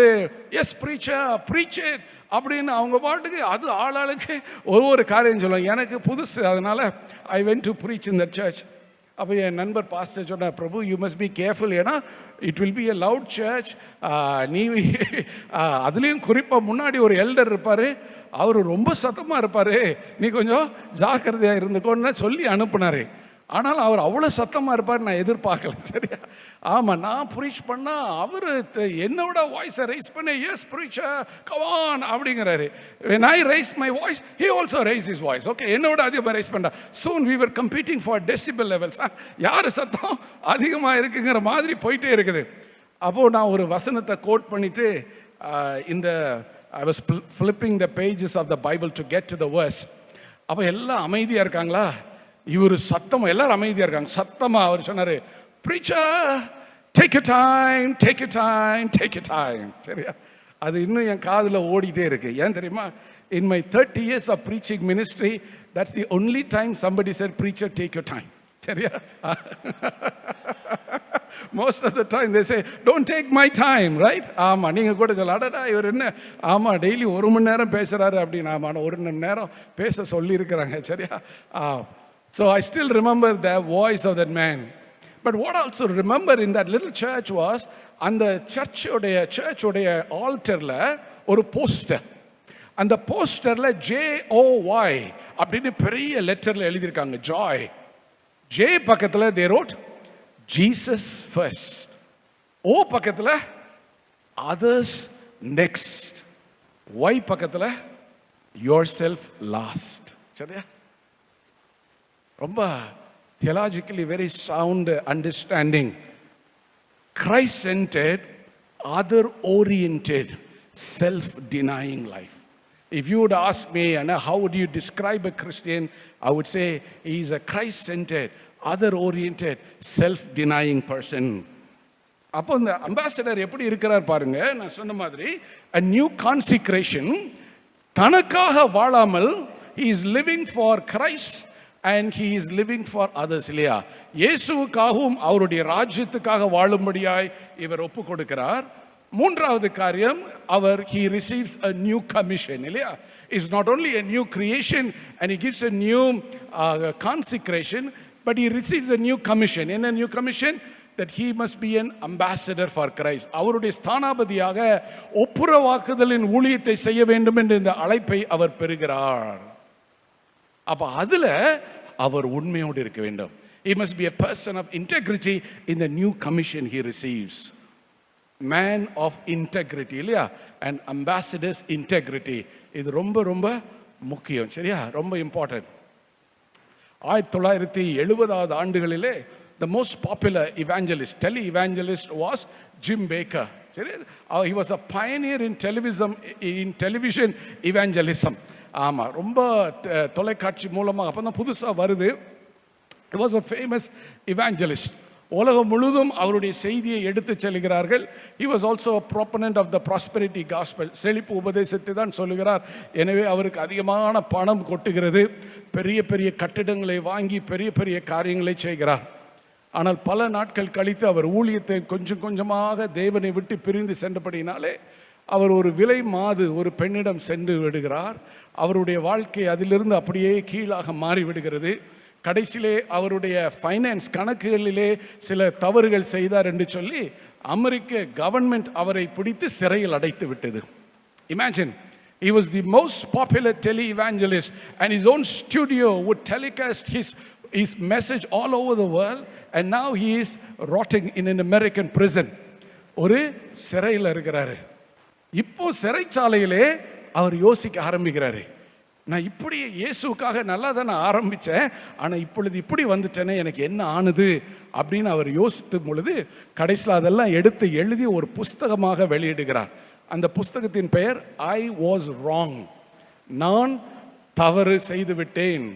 எஸ் ப்ரீச் இட் அப்படின்னு அவங்க பாட்டுக்கு அது ஆளாளுக்கு ஒவ்வொரு காரியம் சொல்லுவாங்க. எனக்கு புதுசு, அதனால் I went to preach in that church. அப்போ என் நண்பர் பாஸ்டர் சொன்னார், Prabhu you must be careful, ஏன்னா it will be a loud church. நீ அதுலேயும் குறிப்பாக முன்னாடி ஒரு எல்டர் இருப்பார், அவர் ரொம்ப சத்தமாக இருப்பார், நீ கொஞ்சம் ஜாக்கிரதையாக இருந்துக்கோன்னு தான் சொல்லி அனுப்புனார். ஆனால் அவர் அவ்வளோ சத்தமாக இருப்பார், நான் எதிர்பார்க்கல. சரியா? ஆமாம், நான் ப்ரீச் பண்ணால் அவர் என்னோட வாய்ஸை ரைஸ் பண்ண, எஸ் ப்ரீச்சர் கம் ஆன் அப்படிங்கிறாரு. when I raise my voice, he also raised his voice. Okay, என்னோட அதிகமாக ரைஸ் பண்ணா. soon we were competing for decibel levels. யார் சத்தம் அதிகமாக இருக்குங்கிற மாதிரி போயிட்டே இருக்குது. அப்போது நான் ஒரு வசனத்தை கோட் பண்ணிவிட்டு I was flipping the pages of the Bible to get to the verse. அப்போ எல்லாம் அமைதியாக இருக்காங்களா, இவர் சத்தமாக எல்லாரும் அமைதியாக இருக்காங்க. சத்தமாக அவர் சொன்னார், preacher take you time, take you time, take you time. சரியா? அது இன்னும் என் காதில் ஓடிட்டே இருக்கு. ஏன் தெரியுமா? In my 30 years of preaching ministry, that's the only time somebody said, preacher take your time. சரியா? most of the time they say, don't take my time, right? ஆமாம், நீங்கள் கூட சொல்ல, அடடா இவர் என்ன, ஆமாம் டெய்லி 1 மணி நேரம் பேசுகிறாரு அப்படின்னு. ஆமாம், 1 மணி நேரம் பேச சொல்லியிருக்கிறாங்க. சரியா? So I still remember the voice of that man. But what I also remember in that little church was, அந்த சர்ச்சுடைய ஆல்டரில் ஒரு போஸ்டர். அந்த போஸ்டரில் JOY அப்படின்னு பெரிய லெட்டரில் எழுதியிருக்காங்க, ஜாய். ஜே பக்கத்தில் they wrote ஜீசஸ் ஃபர்ஸ்ட். ஓ பக்கத்தில் others next. ஒய் பக்கத்தில் yourself last. சரியா? ரொம்ப theologically very sound understanding. Christ-centered, other-oriented, self-denying life. If you would ask me, how would you describe a Christian, I would say he is a Christ-centered, other-oriented, self-denying person. அப்போ இந்த ambassador எப்படி இருக்கிறார் பாருங்க. நான் சொன்ன மாதிரி a new consecration, தனக்காக வாழாமல் he is living for Christ and he is living for others. இல்லையா? இயேசுவுக்காகவும் அவருடைய ராஜ்யத்துக்காக வாழும்படியாய் இவர் ஒப்பு கொடுக்கிறார். மூன்றாவது காரியம், he receives a new commission. இல்லையா? It's not only a new creation and he gives a new consecration, but he receives a new commission. என்ன new commission? That he must be an ambassador for Christ. அவருடைய ஸ்தானாபதியாக ஒப்புரவாக்குதலின் ஊழியத்தை செய்ய வேண்டும் என்ற இந்த அழைப்பை அவர் பெறுகிறார். அப்ப அதுல அவர் உண்மையோடு இருக்க வேண்டும். He must be a person of integrity in the new commission he receives. Man of integrity, இல்லையா? And ambassador's integrity. இது ரொம்ப ரொம்ப முக்கியம். சரியா? ரொம்ப இம்பார்ட்டன்ட். 1970 ஆண்டுகளிலே the most popular evangelist, tele-evangelist was Jim Baker. He was a pioneer in television evangelism. ஆமாம், ரொம்ப தொலைக்காட்சி மூலமாக அப்போ தான் புதுசாக வருது. He was a famous evangelist. உலகம் முழுதும் அவருடைய செய்தியை எடுத்து செல்கிறார்கள். He was also a proponent of the prosperity gospel. செழிப்பு உபதேசத்தை தான் சொல்லுகிறார். எனவே அவருக்கு அதிகமான பணம் கொட்டுகிறது. பெரிய பெரிய கட்டிடங்களை வாங்கி பெரிய பெரிய காரியங்களை செய்கிறார். ஆனால் பல நாட்கள் கழித்து அவர் ஊழியத்தை கொஞ்சம் கொஞ்சமாக தேவனை விட்டு பிரிந்து சென்றபடினாலே அவர் ஒரு விலை மாது ஒரு பெண்ணிடம் சென்று விடுகிறார். அவருடைய வாழ்க்கை அதிலிருந்து அப்படியே கீழாக மாறிவிடுகிறது. கடைசியிலே அவருடைய ஃபைனான்ஸ் கணக்குகளிலே சில தவறுகள் செய்தார் என்று சொல்லி அமெரிக்க கவர்மெண்ட் அவரை பிடித்து சிறையில் அடைத்து விட்டது. Imagine, he was the most popular tele-evangelist and his own studio would telecast his message all over the world, and now he is rotting in an American prison. ஒரு சிறையில் இருக்கிறாரு. இப்போ சிறைச்சாலையிலே அவர் யோசிக்க ஆரம்பிக்கிறாரு, நான் இப்படி இயேசுக்காக நல்லா தான் நான் ஆரம்பித்தேன், ஆனால் இப்பொழுது இப்படி வந்துட்டேனே, எனக்கு என்ன ஆனது அப்படின்னு அவர் யோசித்தும் பொழுது கடைசியில் அதெல்லாம் எடுத்து எழுதி ஒரு புஸ்தகமாக வெளியிடுகிறார். அந்த புஸ்தகத்தின் பெயர் ஐ வாஸ் ராங், நான் தவறு செய்து விட்டேன்,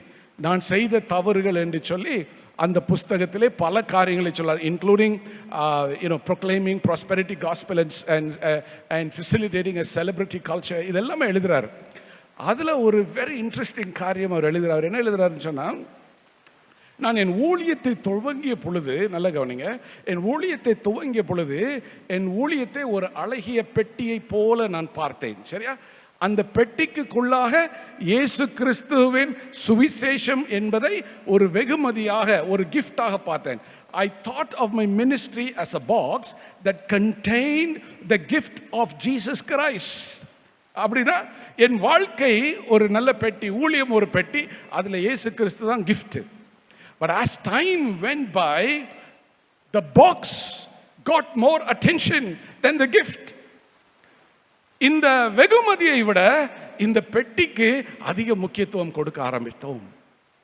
நான் செய்த தவறுகள் என்று சொல்லி அந்த புஸ்தகத்திலே பல காரியங்களை சொல்லார், including proclaiming prosperity gospel and facilitating a celebrity culture. இதெல்லாமே எழுதுறாரு. அதில் ஒரு வெரி இன்ட்ரெஸ்டிங் காரியம் அவர் எழுதுறாரு. என்ன எழுதுறாருன்னு சொன்னால், நான் என் ஊழியத்தை துவங்கிய பொழுது, நல்ல கவனிங்க, என் ஊழியத்தை துவங்கிய பொழுது என் ஊழியத்தை ஒரு அழகிய பெட்டியை போல நான் பார்த்தேன். சரியா? அந்த பெட்டிக்குள்ளாக இயேசு கிறிஸ்துவின் சுவிசேஷம் என்பதை ஒரு வெகுமதியாக, ஒரு கிஃப்டாக பார்த்தேன். I thought of my ministry as a box that contained the gift of Jesus Christ. அப்படின்னா என் வாழ்க்கை ஒரு நல்ல பெட்டி, ஊழியம் ஒரு பெட்டி, அதில் இயேசு கிறிஸ்து தான் gift. But as time went by, the box got more attention than the gift. இந்த வெகுமதியை விட இந்த பெட்டிக்கு அதிக முக்கியத்துவம் கொடுக்க ஆரம்பித்தோம்.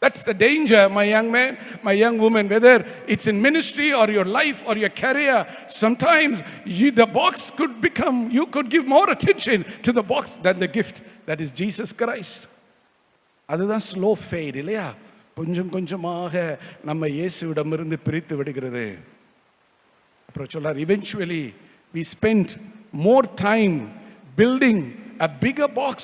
That's the danger, my young man, my young woman, whether it's in ministry or your life or your career. Sometimes the box could become, you could give more attention to the box than the gift that is Jesus Christ. அதுதான் slow fat இல்லையா? கொஞ்சம் கொஞ்சமாக நம்ம இயேசுவிடமிருந்து பிரித்து விடுகிறது. அப்புறம் சொல்றார், eventually we spent more time building a bigger box,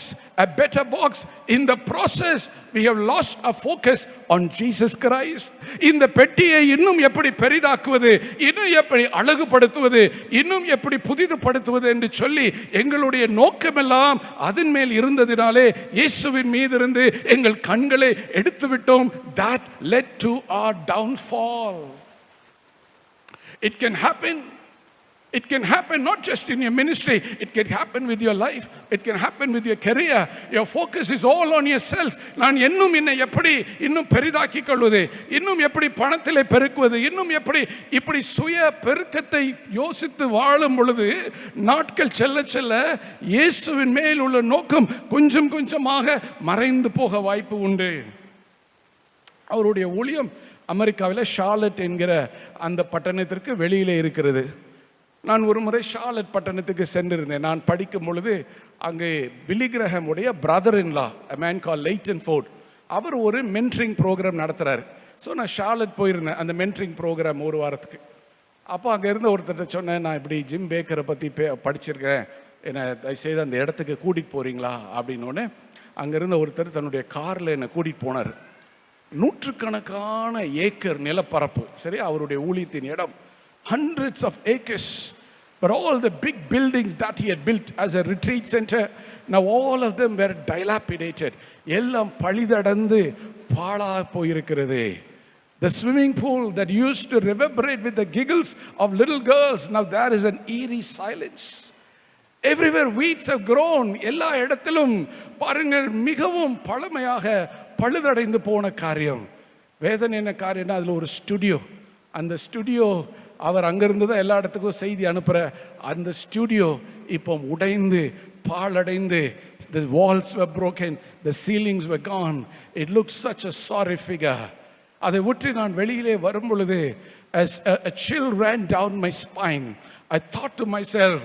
a better box. In the process we have lost our focus on Jesus Christ. இந்த பெட்டியை இன்னும் எப்படி பெரிதாக்குவது, இன்னும் எப்படி அழகுபடுத்துவது, இன்னும் எப்படி புதிதுபடுத்துவது என்று சொல்லி எங்களுடைய நோக்கமெல்லாம் அதன் மேல் இருந்ததினாலே இயேசுவின் மீது இருந்து எங்கள் கண்களை எடுத்து விட்டோம். That led to our downfall. It can happen. It can happen not just in your ministry, it can happen with your life, it can happen with your career. Your focus is all on yourself. நான் இன்னும் என்னை எப்படி இன்னும் பெரிதாக்கிக் கொள்வது, இன்னும் எப்படி பணத்திலே பெருக்குவது, இன்னும் எப்படி இப்படி சுய பெருக்கத்தை யோசித்து வாழும் பொழுது நாட்கள் செல்ல செல்ல இயேசுவின் மேல் உள்ள நோக்கம் கொஞ்சம் கொஞ்சமாக மறைந்து போக வாய்ப்பு உண்டு. அவருடைய ஊழியம் அமெரிக்காவில் ஷார்லட் என்கிற அந்த பட்டணத்திற்கு வெளியிலே இருக்கிறது. நான் ஒரு முறை ஷார்லட் பட்டணத்துக்கு சென்றிருந்தேன். நான் படிக்கும் பொழுது அங்கே பில்லி கிரஹாம் உடைய brother in law, a man called Leighton Ford, அவர் ஒரு மென்டரிங் ப்ரோக்ராம் நடத்துகிறார். ஸோ நான் ஷார்லட் போயிருந்தேன் அந்த மென்டரிங் ப்ரோக்ராம் ஒரு வாரத்துக்கு. அப்போ அங்கே இருந்த ஒருத்தர் சொன்னேன், நான் இப்படி ஜிம் பேக்கரை பற்றி படிச்சிருக்கேன், என்னை தயவுசெய்து அந்த இடத்துக்கு கூட்டிகிட்டு போகிறீங்களா அப்படின்னோடனே அங்கே இருந்த ஒருத்தர் தன்னுடைய காரில் என்னை கூட்டிகிட்டு போனார். நூற்றுக்கணக்கான ஏக்கர் நிலப்பரப்பு, சரி, அவருடைய ஊழியத்தின் இடம், hundreds of acres, but all the big buildings that he had built as a retreat center, now all of them were dilapidated. எல்லாம் பழிதடந்து பாழா போயிருக்கிறது. The swimming pool that used to reverberate with the giggles of little girls, now there is an eerie silence. Everywhere weeds have grown. எல்லா இடத்திலும் பாருங்கள் மிகவும் பழமையாக பழுதடைந்து போன காரியம். வேதனை என்ன காரியம்னா, அதில் ஒரு ஸ்டுடியோ, அந்த ஸ்டுடியோ அவர் அங்கிருந்து தான் எல்லா இடத்துக்கும் செய்தி அனுப்புகிற அந்த ஸ்டுடியோ இப்போ உடைந்து பாழடைந்து, the walls were broken, the ceilings were gone. It looked such a sorry figure. அதை விட்டு நான் வெளியிலே வரும் பொழுது as a chill ran down my spine. I thought to myself,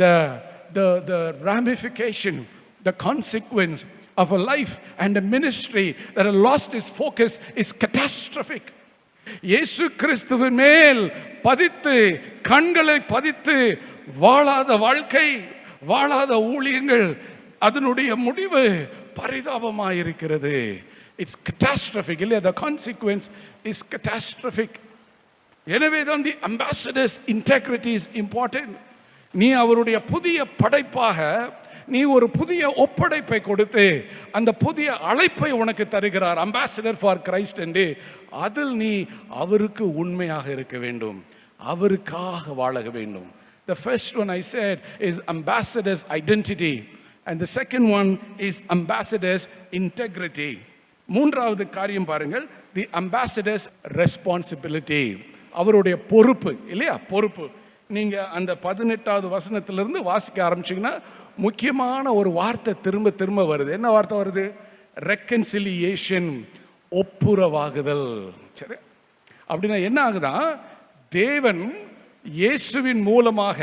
the ramification, the consequence of a life and a ministry that has lost its focus is catastrophic. இயேசு கிறிஸ்துவின் மேல் பதித்து கண்களை பதித்து வாழாத வாழ்க்கை, வாழாத ஊழியங்கள், அதனுடைய முடிவு பரிதாபமாயிருக்கிறது. இட்ஸ் catastrophic இல்லையா? the consequence is catastrophic. எனவே தான் the ambassador's integrity is important. நீ அவருடைய புதிய படைப்பாக நீ ஒரு புதிய ஒப்படைப்பை கொடுத்து அந்த புதிய அழைப்பை உனக்கு தருகிறார், அம்பாசிடர் ஃபார் கிரைஸ்ட் என்று. அதில் நீ அவருக்கு உண்மையாக இருக்க வேண்டும். அவருக்காக வாழ வேண்டும். The first one I said is ambassador's identity, and the second one is ambassador's integrity. மூன்றாவது காரியம் பாருங்கள், the ambassador's responsibility, அவருடைய பொறுப்பு இல்லையா, பொறுப்பு. நீங்க அந்த 18வது வசனத்திலிருந்து வாசிக்க ஆரம்பிச்சீங்கன்னா முக்கியமான ஒரு வார்த்தை திரும்ப திரும்ப வருது. என்ன வார்த்தை வருது? ரெக்கன்சிலியேஷன், ஒப்புரவாகுதல். சரி, அப்படின்னா என்ன ஆகுதா? தேவன் இயேசுவின் மூலமாக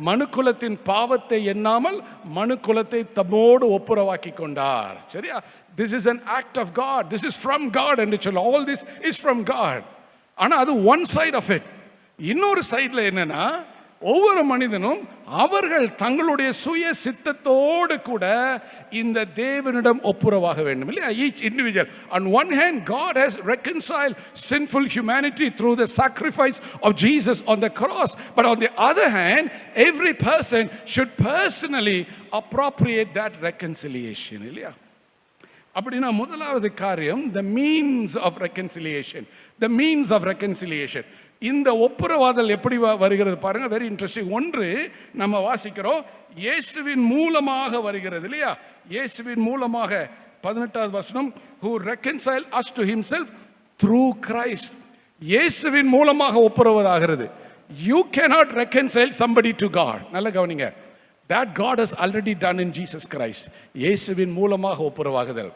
மனுக்குலத்தின் பாவத்தை எண்ணாமல் மனுக்குலத்தை தம்மோடு ஒப்புரவாக்கி கொண்டார். சரியா? This is an act of God. This is from God என்று சொல்ல. All this is from God. ஆனா அது one side of it. இன்னொரு சைடுல என்னன்னா, ஒவ்வொரு மனிதனும் அவர்கள் தங்களுடைய சுய சித்தத்தோடு கூட இந்த தேவனிடம் ஒப்புரவாக வேண்டும் இல்லையா? Each individual. On one hand, God has reconciled sinful humanity through the sacrifice of Jesus on the cross. But on the other hand, every person should personally appropriate that reconciliation இல்லையா? அப்படின்னா முதலாவது காரியம், the means of reconciliation. The means of reconciliation. இந்த ஒப்புரவாதல் எப்படி வருகிறது பாருங்க, very interesting. ஒன்று நம்ம வாசிக்கிறோம், இயேசுவின் மூலமாக வருகிறது இல்லையா? இயேசுவின் மூலமாக 18வது வசனம், who reconciled us to himself through Christ. இயேசுவின் மூலமாக ஒப்புரவாகிறது. You cannot reconcile somebody to God. நல்ல கவனிங்க, that God has already done in Jesus Christ. இயேசுவின் மூலமாக ஒப்புரவாகுதல்.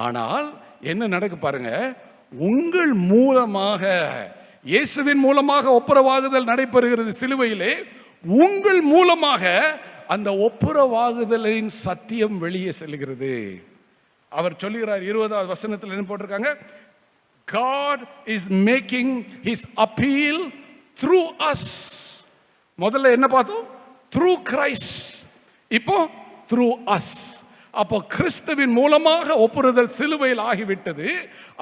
ஆனால் என்ன நடக்கு பாருங்க, உங்கள் மூலமாக, இயேசுவின் மூலமாக ஒப்புரவாகுதல் நடைபெறுகிறது சிலுவையிலே. உங்கள் மூலமாக அந்த ஒப்புரவாகுதலின் சத்தியம் வெளியே செல்கிறது. அவர் சொல்லுகிறார் 20வது வசனத்தில் என்ன போட்டிருக்காங்க? God is making his appeal through us. முதல்ல என்ன பார்த்தோம்? Through Christ. இப்போ through us. அப்போ கிறிஸ்துவின் மூலமாக ஒப்புரதல் சிலுவையில் ஆகிவிட்டது.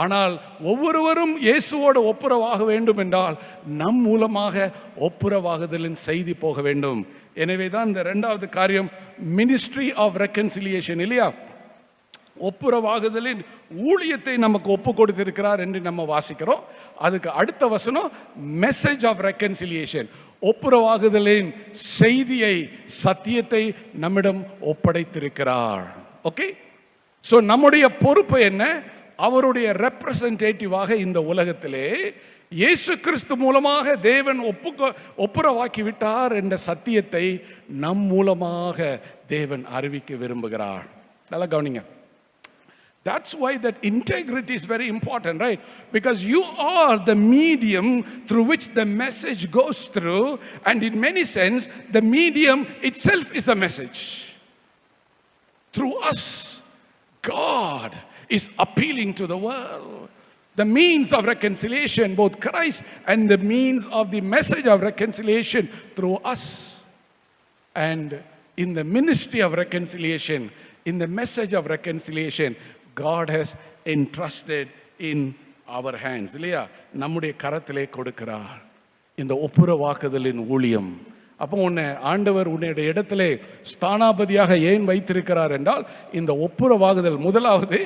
ஆனால் ஒவ்வொருவரும் இயேசுவோடு ஒப்புரவாக வேண்டும் என்றால் நம் மூலமாக ஒப்புரவாகுதலின் செய்தி போக வேண்டும். எனவே தான் இந்த 2வது காரியம் மினிஸ்ட்ரி ஆஃப் ரெக்கன்சிலியேஷன் இல்லையா? ஒப்புரவாகுதலின் ஊழியத்தை நமக்கு ஒப்பு கொடுத்திருக்கிறார் என்று நம்ம வாசிக்கிறோம். அதுக்கு அடுத்த வசனம் மெசேஜ் ஆஃப் ரெக்கன்சிலியேஷன், ஒப்புரவாகுதலின் செய்தியை, சத்தியத்தை நம்மிடம் ஒப்படைத்திருக்கிறார். ஓகே, ஸோ நம்முடைய பொறுப்பு என்ன? அவருடைய ரெப்ரசன்டேட்டிவாக இந்த உலகத்திலே இயேசு கிறிஸ்து மூலமாக தேவன் ஒப்புரவாக்கி விட்டார் என்ற சத்தியத்தை நம் மூலமாக தேவன் அறிவிக்க விரும்புகிறார். நல்லா கவனிங்க. That's why that integrity is very important, right? Because you are the medium through which the message goes through, and in many sense the medium itself is a message. Through us, God is appealing to the world. The means of reconciliation, both Christ and the means of the message of reconciliation through us. And in the ministry of reconciliation, in the message of reconciliation, God has entrusted in our hands இல்லையா? நம்முடைய கரத்திலே கொடுக்கிறார் இந்த ஒப்புரவாக்குதலின் ஊழியம். அப்போ உன்னை ஆண்டவர் உன்னுடைய இடத்திலே ஸ்தானாபதியாக ஏன் வைத்திருக்கிறார் என்றால் இந்த ஒப்புரவாகுதல். முதலாவது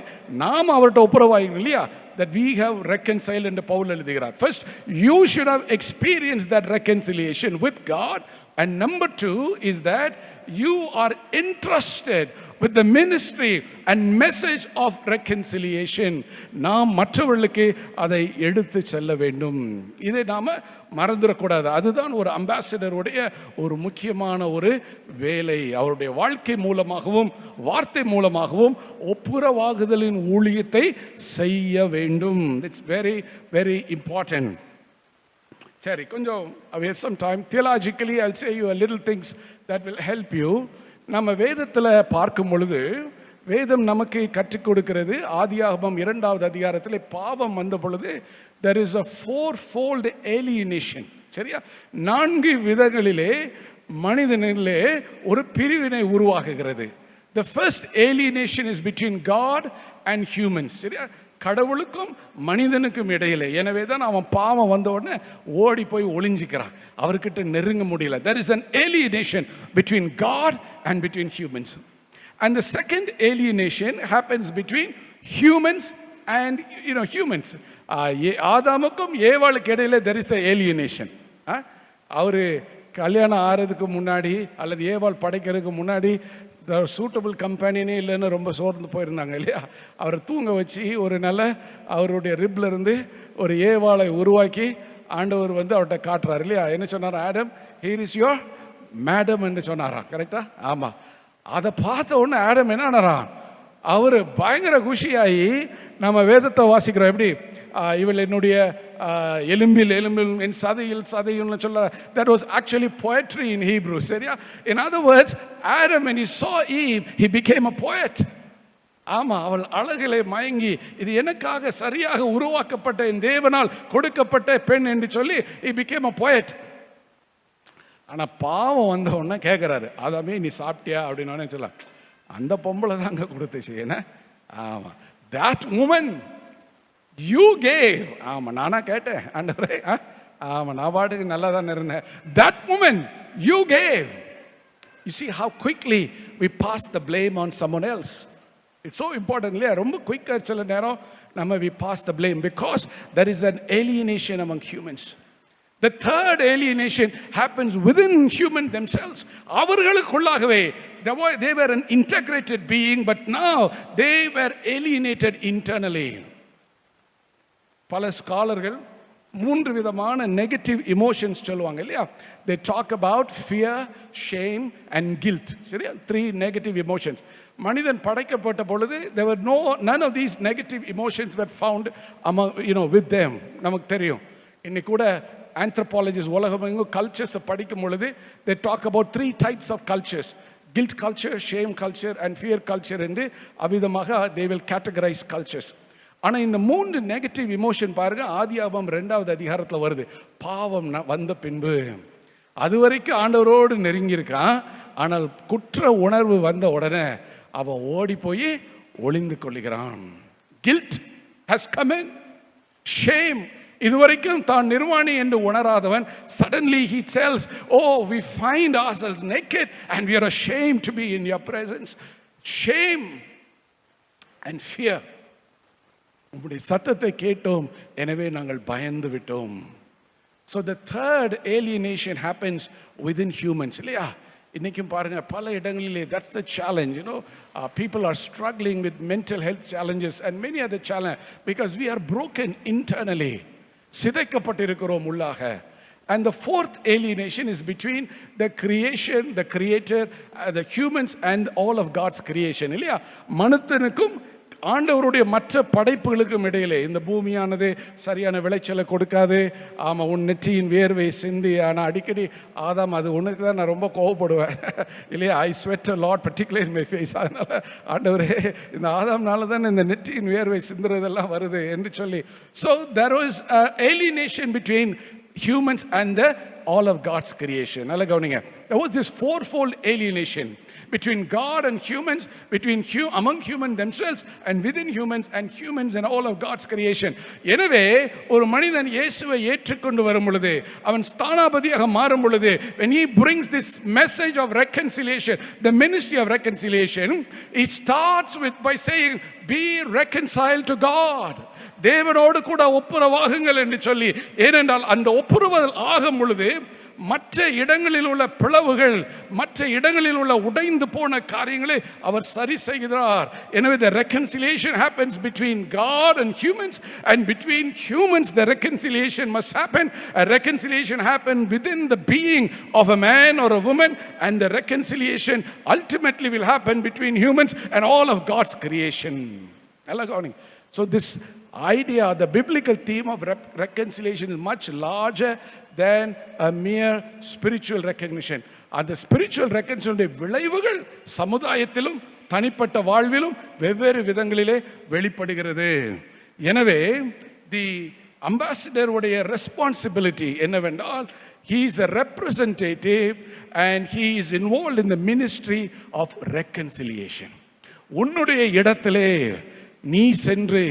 நாம் அவர்கிட்ட ஒப்புரவாகிறோம் இல்லையா? that we have reconciled என்று பவுல் எழுதுகிறார். First, you should have experienced that reconciliation with God, and number 2 is that you are entrusted with the ministry and message of reconciliation. நாம் மற்றவர்களுக்கு அதை எடுத்து செல்ல வேண்டும். இதை நாம மறந்துடக்கூடாது. அதுதான் ஒரு அம்பாசிடருடைய ஒரு முக்கியமான ஒரு வேலை. அவருடைய வாழ்க்கை மூலமாகவும் வார்த்தை மூலமாகவும் ஒப்புரவாகுதலின் ஊழியத்தை செய்ய வேண்டும். It's very very important. சரி, கொஞ்சம் we have some time. Theologically I'll say you a little things that will help you. நம்ம வேதத்தில் பார்க்கும் பொழுது வேதம் நமக்கு கற்றுக் கொடுக்கிறது. ஆதியாகமம் 2வது அதிகாரத்தில் பாவம் வந்த பொழுது there is a fourfold alienation. சரியா? 4 விதங்களிலே மனிதனிலே ஒரு பிரிவினை உருவாகுகிறது. The first alienation is between God and humans. சரியா? கடவுளுக்கும் மனிதனுக்கும் இடையிலே. எனவே தான் அவன் பாவம் வந்த உடனே ஓடி போய் ஒளிஞ்சிக்கிறான், அவர்கிட்ட நெருங்க முடியல. There is an alienation between God and between humans. And the second alienation happens between humans and humans. ஆதாமுக்கும் ஏவாளுக்கு இடையில there is a alienation. அவர் கல்யாணம் ஆகிறதுக்கு முன்னாடி அல்லது ஏவாள் படைக்கிறதுக்கு முன்னாடி சூட்டபிள் கம்பெனினே இல்லைன்னு ரொம்ப சோர்ந்து போயிருந்தாங்க இல்லையா? அவரை தூங்க வச்சு ஒரு நல்ல அவருடைய ரிப்ல இருந்து ஒரு ஏவாளை உருவாக்கி ஆண்டவர் வந்து அவர்கிட்ட காட்டுறாரு இல்லையா? என்ன சொன்னார்? Adam, here is your madam என்று சொன்னாராம். கரெக்டா? ஆமாம். அதை பார்த்த உடனே ஆடம் என்ன ஆனாராம்? அவர் பயங்கர குஷியாகி, நம்ம வேதத்தை வாசிக்கிறோம் எப்படி, இவள் என்னுடைய எலும்பில் என் சதையில் சொல்ல. that was actually poetry in Hebrew. சரியா? in other words, Adam when he saw Eve, he became a poet. ஆமா, அவள் அழகிலே மயங்கி, இது எனக்காக சரியாக உருவாக்கப்பட்ட என் தேவனால் கொடுக்கப்பட்ட பெண் என்று சொல்லி he became a poet. ஆனா பாவம் வந்த உடனே கேட்கிறாரு, அதாமே நீ சாப்பிட்டியா அப்படின்னு சொல்ல. அந்த பொம்பளை தாங்க கொடுத்துச்சு என்ன. ஆமா, that woman you gave. ஆமா, நானா கேட்டேன் ஆண்டவரே. ஆமா, நான் பாட்டுக்கு நல்லா தான் இருந்தேன். that woman you gave. You see how quickly we pass the blame on someone else. It's so important இல்லையா? ரொம்ப குயிக்காக சில நேரம் நம்ம we pass the blame because there is an alienation among humans. The third alienation happens within human themselves. அவர்களுக்குள்ளாகவே they were an integrated being, but now they were alienated internally. பல ஸ்காலர்கள் 3 விதமான negative emotions சொல்லுவாங்க இல்லையா? they talk about fear, shame and guilt. சரியா? 3 negative emotions. மனிதன் படைக்கப்பட்ட பொழுது there were none of these negative emotions were found among with them. நமக்கு தெரியும். இன்னைக்கு கூட anthropologists உலகமெங்கும் கல்ச்சர்ஸை படிக்கும் பொழுது they talk about 3 types of cultures: guilt culture, shame culture and fear culture என்று அவ்விதமாக they will categorize cultures. ஆனால் இந்த 3 நெகட்டிவ் இமோஷன் பாருங்க, ஆதியாகமம் 2வது அதிகாரத்தில் வருது. பாவம் வந்த பின்பு அது வரைக்கும் ஆண்டவரோடு நெருங்கியிருக்கான், ஆனால் குற்ற உணர்வு வந்த உடனே அவன் ஓடி போய் ஒளிந்து கொள்கிறான். Guilt has come in. shame, இதுவரைக்கும் தான் நிர்வாணி என்று உணராதவன் suddenly he tells, oh, we find ourselves naked and we are ashamed to be in your presence. Shame and fear. உம்முடைய சத்தத்தை கேட்டோம், எனவே நாங்கள் பயந்து விட்டோம். So the third alienation happens within humans இல்லையா? இன்னைக்கும் பாருங்க பல இடங்களிலே that's the challenge. People are struggling with mental health challenges and many other challenges because we are broken internally. சிதைக்கப்பட்டிருக்கிறோம் உள்ளாக. And the fourth alienation is between the creation, the creator, the humans and all of God's creation இல்லையா? மனுஷனுக்கும் ஆண்டவருடைய மற்ற படைப்புகளுக்கும் இடையிலே இந்த பூமியானது சரியான விளைச்சலை கொடுக்காது. ஆமாம், உன் நெற்றியின் வேர்வை சிந்தி. ஆனால் அடிக்கடி ஆதாம், அது ஒன்றுக்கு தான் நான் ரொம்ப கோவப்படுவேன் இல்லையா? I sweat a lot particular in my face. அதனால் ஆண்டவரே, இந்த ஆதாம்னால தான் இந்த நெற்றியின் வேர்வை சிந்துறதெல்லாம் வருது என்று சொல்லி. So there was alienation between humans and all of God's creation. நல்லா கவனிங்க, there was this fourfold alienation between God and humans, among humans themselves and within humans and all of God's creation. எனவே ஒரு மனிதன் இயேசுவை ஏற்றுக்கொண்டு வரும் பொழுது, அவன் ஸ்தானாபதியாக மாறும் பொழுது, when he brings this message of reconciliation, the ministry of reconciliation, it starts with by saying be reconciled to God. தேவனோடு கூட ஒப்புரவாகுங்கள் என்று சொல்லி. ஏனென்றால் அந்த ஒப்புரவாதல் ஆகும் பொழுது மற்ற இடங்களில் உள்ள பிளவுகள், மற்ற இடங்களில் உள்ள உடைந்து போன காரியங்களை அவர் சரி செய்கிறார். எனவே the reconciliation happens between God and humans, and between humans the reconciliation must happen. A reconciliation happen within the being of a man or a woman, and the reconciliation ultimately will happen between humans and all of God's creation. So this idea, the biblical theme of reconciliation is much larger than a mere spiritual recognition. And the spiritual reconciliation விளைவுகள் சமுதாயத்திலும் தனிப்பட்ட வாழ்விலும் வெவ்வேறு விதங்களிலே வெளிப்படுகிறது. எனவே தி ambassador உடைய responsibility என்னவென்றால், he is a representative and he is involved in the ministry of reconciliation. உன்னுடைய இடத்திலே நீ சென்று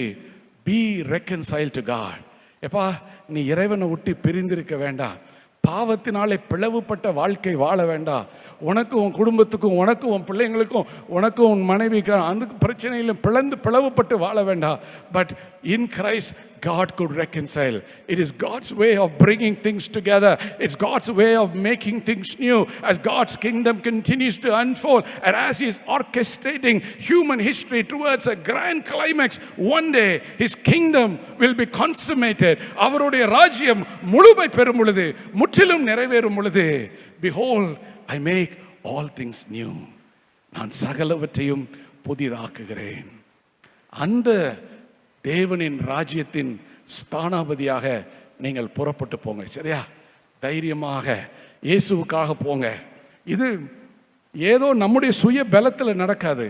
be reconciled to God. எப்பா, நீ இறைவனை விட்டு பிரிந்திருக்க வேண்டாம். பாவத்தினாலே பிளவுபட்ட வாழ்க்கை வாழ வேண்டாம். உனக்கும் உன் குடும்பத்துக்கும், உனக்கும் உன் பிள்ளைங்களுக்கும், உனக்கும் உன் மனைவிக்கும் அந்த பிரச்சனையிலும் பிளவுபட்டு வாழ வேண்டாம். But in Christ God could reconcile. It is God's way of bringing things together. It's God's way of making things new as God's kingdom continues to unfold, and as He is orchestrating human history towards a grand climax. One day His kingdom will be consummated. அவருடைய ராஜ்யம் முழுமை பெறும் பொழுது, முற்றிலும் நிறைவேறும் பொழுது, behold, I make all things new. நான் சகலவற்றையும் புதிதாக்குகிறேன். அந்த தேவனின் ராஜ்யத்தின் ஸ்தானாபதியாக நீங்கள் புறப்பட்டு போங்க. சரியா? தைரியமாக இயேசுவுக்காக போங்க. இது ஏதோ நம்முடைய சுய பலத்தில் நடக்காது,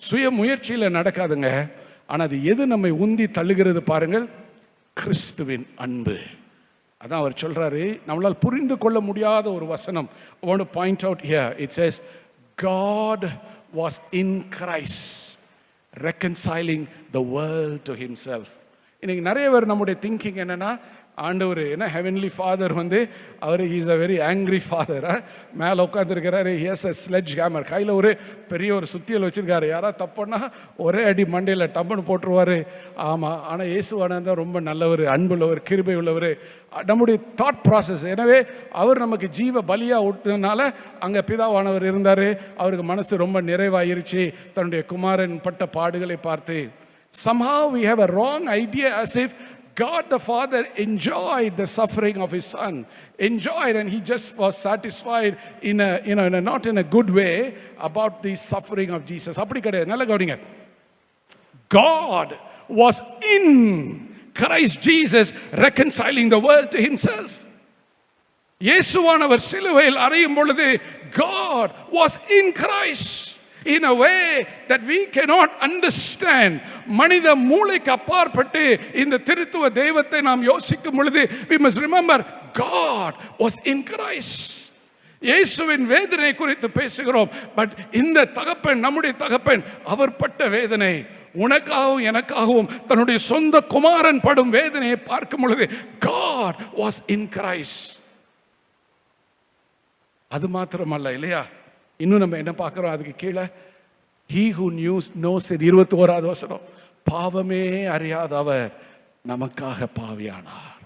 சுய முயற்சியில் நடக்காதுங்க. ஆனால் அது எது நம்மை உந்தி தள்ளுகிறது பாருங்கள், கிறிஸ்துவின் அன்பு. அதான் அவர் சொல்றாரு, நம்மளால் புரிந்து கொள்ள முடியாத ஒரு வசனம். I want to point out here. It says God was in Christ reconciling the world to Himself. இன்னைக்கு நிறைய பேர் நம்முடைய திங்கிங் என்னன்னா, ஆண்டவர் என்ன ஹெவன்லி ஃபாதர் வந்து அவர் is a very angry father. மேலே உட்காந்துருக்கிறாரு, ஹியர்ஸ் அ ஸ்லெட்ஜ் ஹேமர், கையில் ஒரு பெரிய ஒரு சுத்தியல் வச்சுருக்காரு. யாராவது தப்புன்னா ஒரே அடி மண்டையில் டப்புன்னு போட்டுருவார். ஆமாம், ஆனால் இயேசுவானவர் ரொம்ப நல்லவர், அன்புள்ளவர், கிருபை உள்ளவர். நம்முடைய தாட் ப்ராசஸ். எனவே அவர் நமக்கு ஜீவ பலியாக விட்டதுனால அங்கே பிதாவானவர் இருந்தார். அவருக்கு மனசு ரொம்ப நிறைவாயிருச்சு தன்னுடைய குமாரன் பட்ட பாடுகளை பார்த்து. Somehow we have a wrong idea, as if God the Father enjoyed the suffering of His Son, enjoyed, and He just was satisfied in a not in a good way about the suffering of Jesus. அப்படி கிடையாது. நல்லா கவனிங்க. God was in Christ Jesus reconciling the world to Himself. இயேசுவானவர் சிலுவையில் அறையும் பொழுது God was in Christ in a way that we cannot understand. மனித மூளைக்கு அப்பாற்பட்டு இந்த திருத்துவ தெய்வத்தை நாம் யோசிக்கும் பொழுது we must remember God was in Christ. இயேசுவின் வேதனை குறித்து பேசுகிறோம். பட் இந்த தகப்பன், நம்முடைய தகப்பன், அவர் பட்ட வேதனை, உனக்காகவும் எனக்காகவும் தன்னுடைய சொந்த குமாரன் படும் வேதனையை பார்க்கும் பொழுது God was in Christ. அது மாத்திரமல்ல, இல்லையா? இன்னும் நம்ம என்ன பார்க்கிறோம் அதுக்கு கீழே? He who knows it, 21வது வசனம், பாவமே அறியாத அவர் நமக்காக பாவியானார்.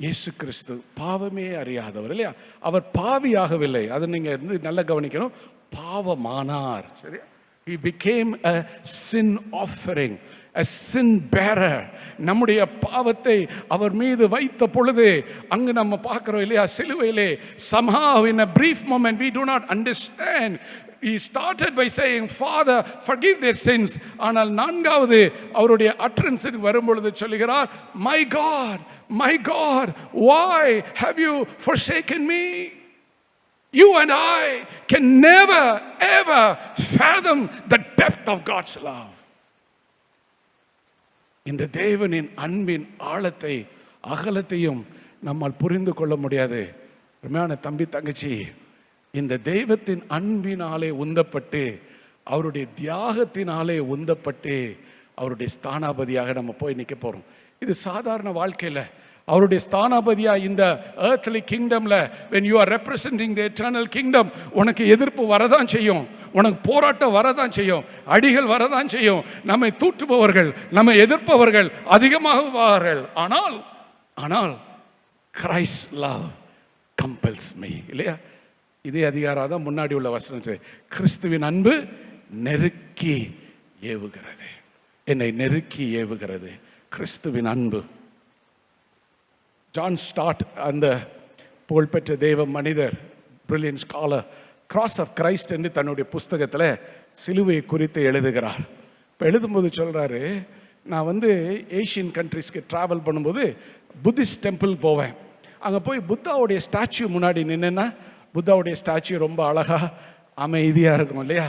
இயேசு கிறிஸ்து பாவமே அறியாதவர், இல்லையா? அவர் பாவியாகவில்லை, அதை நீங்க நல்லா கவனிக்கணும். பாவமானார். சரியா? He became a sin offering, a sin bearer. நம்முடைய பாவத்தை அவர் மீது வைத்த பொழுது அங்கு நம்ம பார்க்கிறோம், இல்லையா? சிலுவையிலே somehow in a brief moment we do not understand. He started by saying, Father, forgive their sins. ஆனால் நான்காவது அவருடைய அட்ரன்ஸுக்கு வரும்பொழுது சொல்லுகிறார், My God, why have you forsaken me? You and I can never ever fathom the depth of God's love. இந்த தேவனின் அன்பின் ஆழத்தை அகலத்தையும் நம்மால் புரிந்து கொள்ள முடியாது. அருமையான தம்பி தங்கச்சி, இந்த தெய்வத்தின் அன்பினாலே உந்தப்பட்டு, அவருடைய தியாகத்தினாலே உந்தப்பட்டு, அவருடைய ஸ்தானாபதியாக நம்ம போய் நிற்க போறோம். இது சாதாரண வாழ்க்கையில் அவருடைய ஸ்தானாபதியா இந்த earthly kingdomல when you are representing the eternal kingdom, உனக்கு எதிர்ப்பு வரதான் செய்யும், உனக்கு போராட்டம் வரதான் செய்யும், அடிகள் வரதான் செய்யும். நம்மை தூற்றுபவர்கள், நம்மை எதிர்ப்பவர்கள் அதிகமாகுவார்கள். ஆனால் Christ's love compels me, இல்லையா? இதே அதிகாரம் தான் முன்னாடி உள்ள வசனம். கிறிஸ்துவின் அன்பு நெருக்கி ஏவுகிறது, என்னை நெருக்கி ஏவுகிறது. கிறிஸ்துவின் அன்பு. ஜான் ஸ்டார்ட், அந்த புகழ்பெற்ற தேவ மனிதர், brilliant scholar, cross of Christ என்று தன்னுடைய புஸ்தகத்தில் சிலுவையை குறித்து எழுதுகிறார். இப்போ எழுதும்போது சொல்கிறாரு, நான் ஏஷியன் கண்ட்ரிஸ்க்கு ட்ராவல் பண்ணும்போது புத்திஸ்ட் டெம்பிள் போவேன். அங்கே போய் புத்தாவுடைய ஸ்டாச்சு முன்னாடி நின்றுன்னா, புத்தாவுடைய ஸ்டாச்சு ரொம்ப அழகாக அமைதியாக இருக்கும், இல்லையா?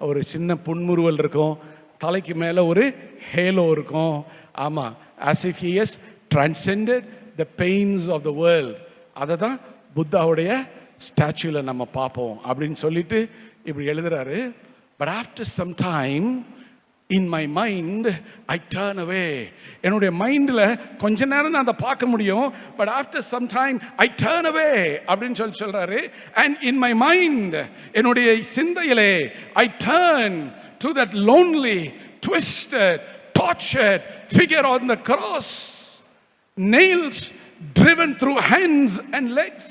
ஒரு சின்ன புன்முறுவல் இருக்கும், தலைக்கு மேலே ஒரு ஹேலோ இருக்கும். ஆமாம், as if he has transcended the pains of the world. அதை தான் புத்தாவுடைய ஸ்டாச்சுவில் நம்ம பார்ப்போம் அப்படின்னு சொல்லிட்டு இப்படி எழுதுறாரு. But after some time in my mind I turn away. என்னுடைய மைண்டில் கொஞ்ச நேரம் தான் அதை பார்க்க முடியும். But after some time I turn away அப்படின்னு சொல்றாரு. அண்ட் இன் மை மைண்ட், என்னுடைய சிந்தையிலே, I turn to that lonely, twisted, tortured figure on the cross, nails driven through hands and legs,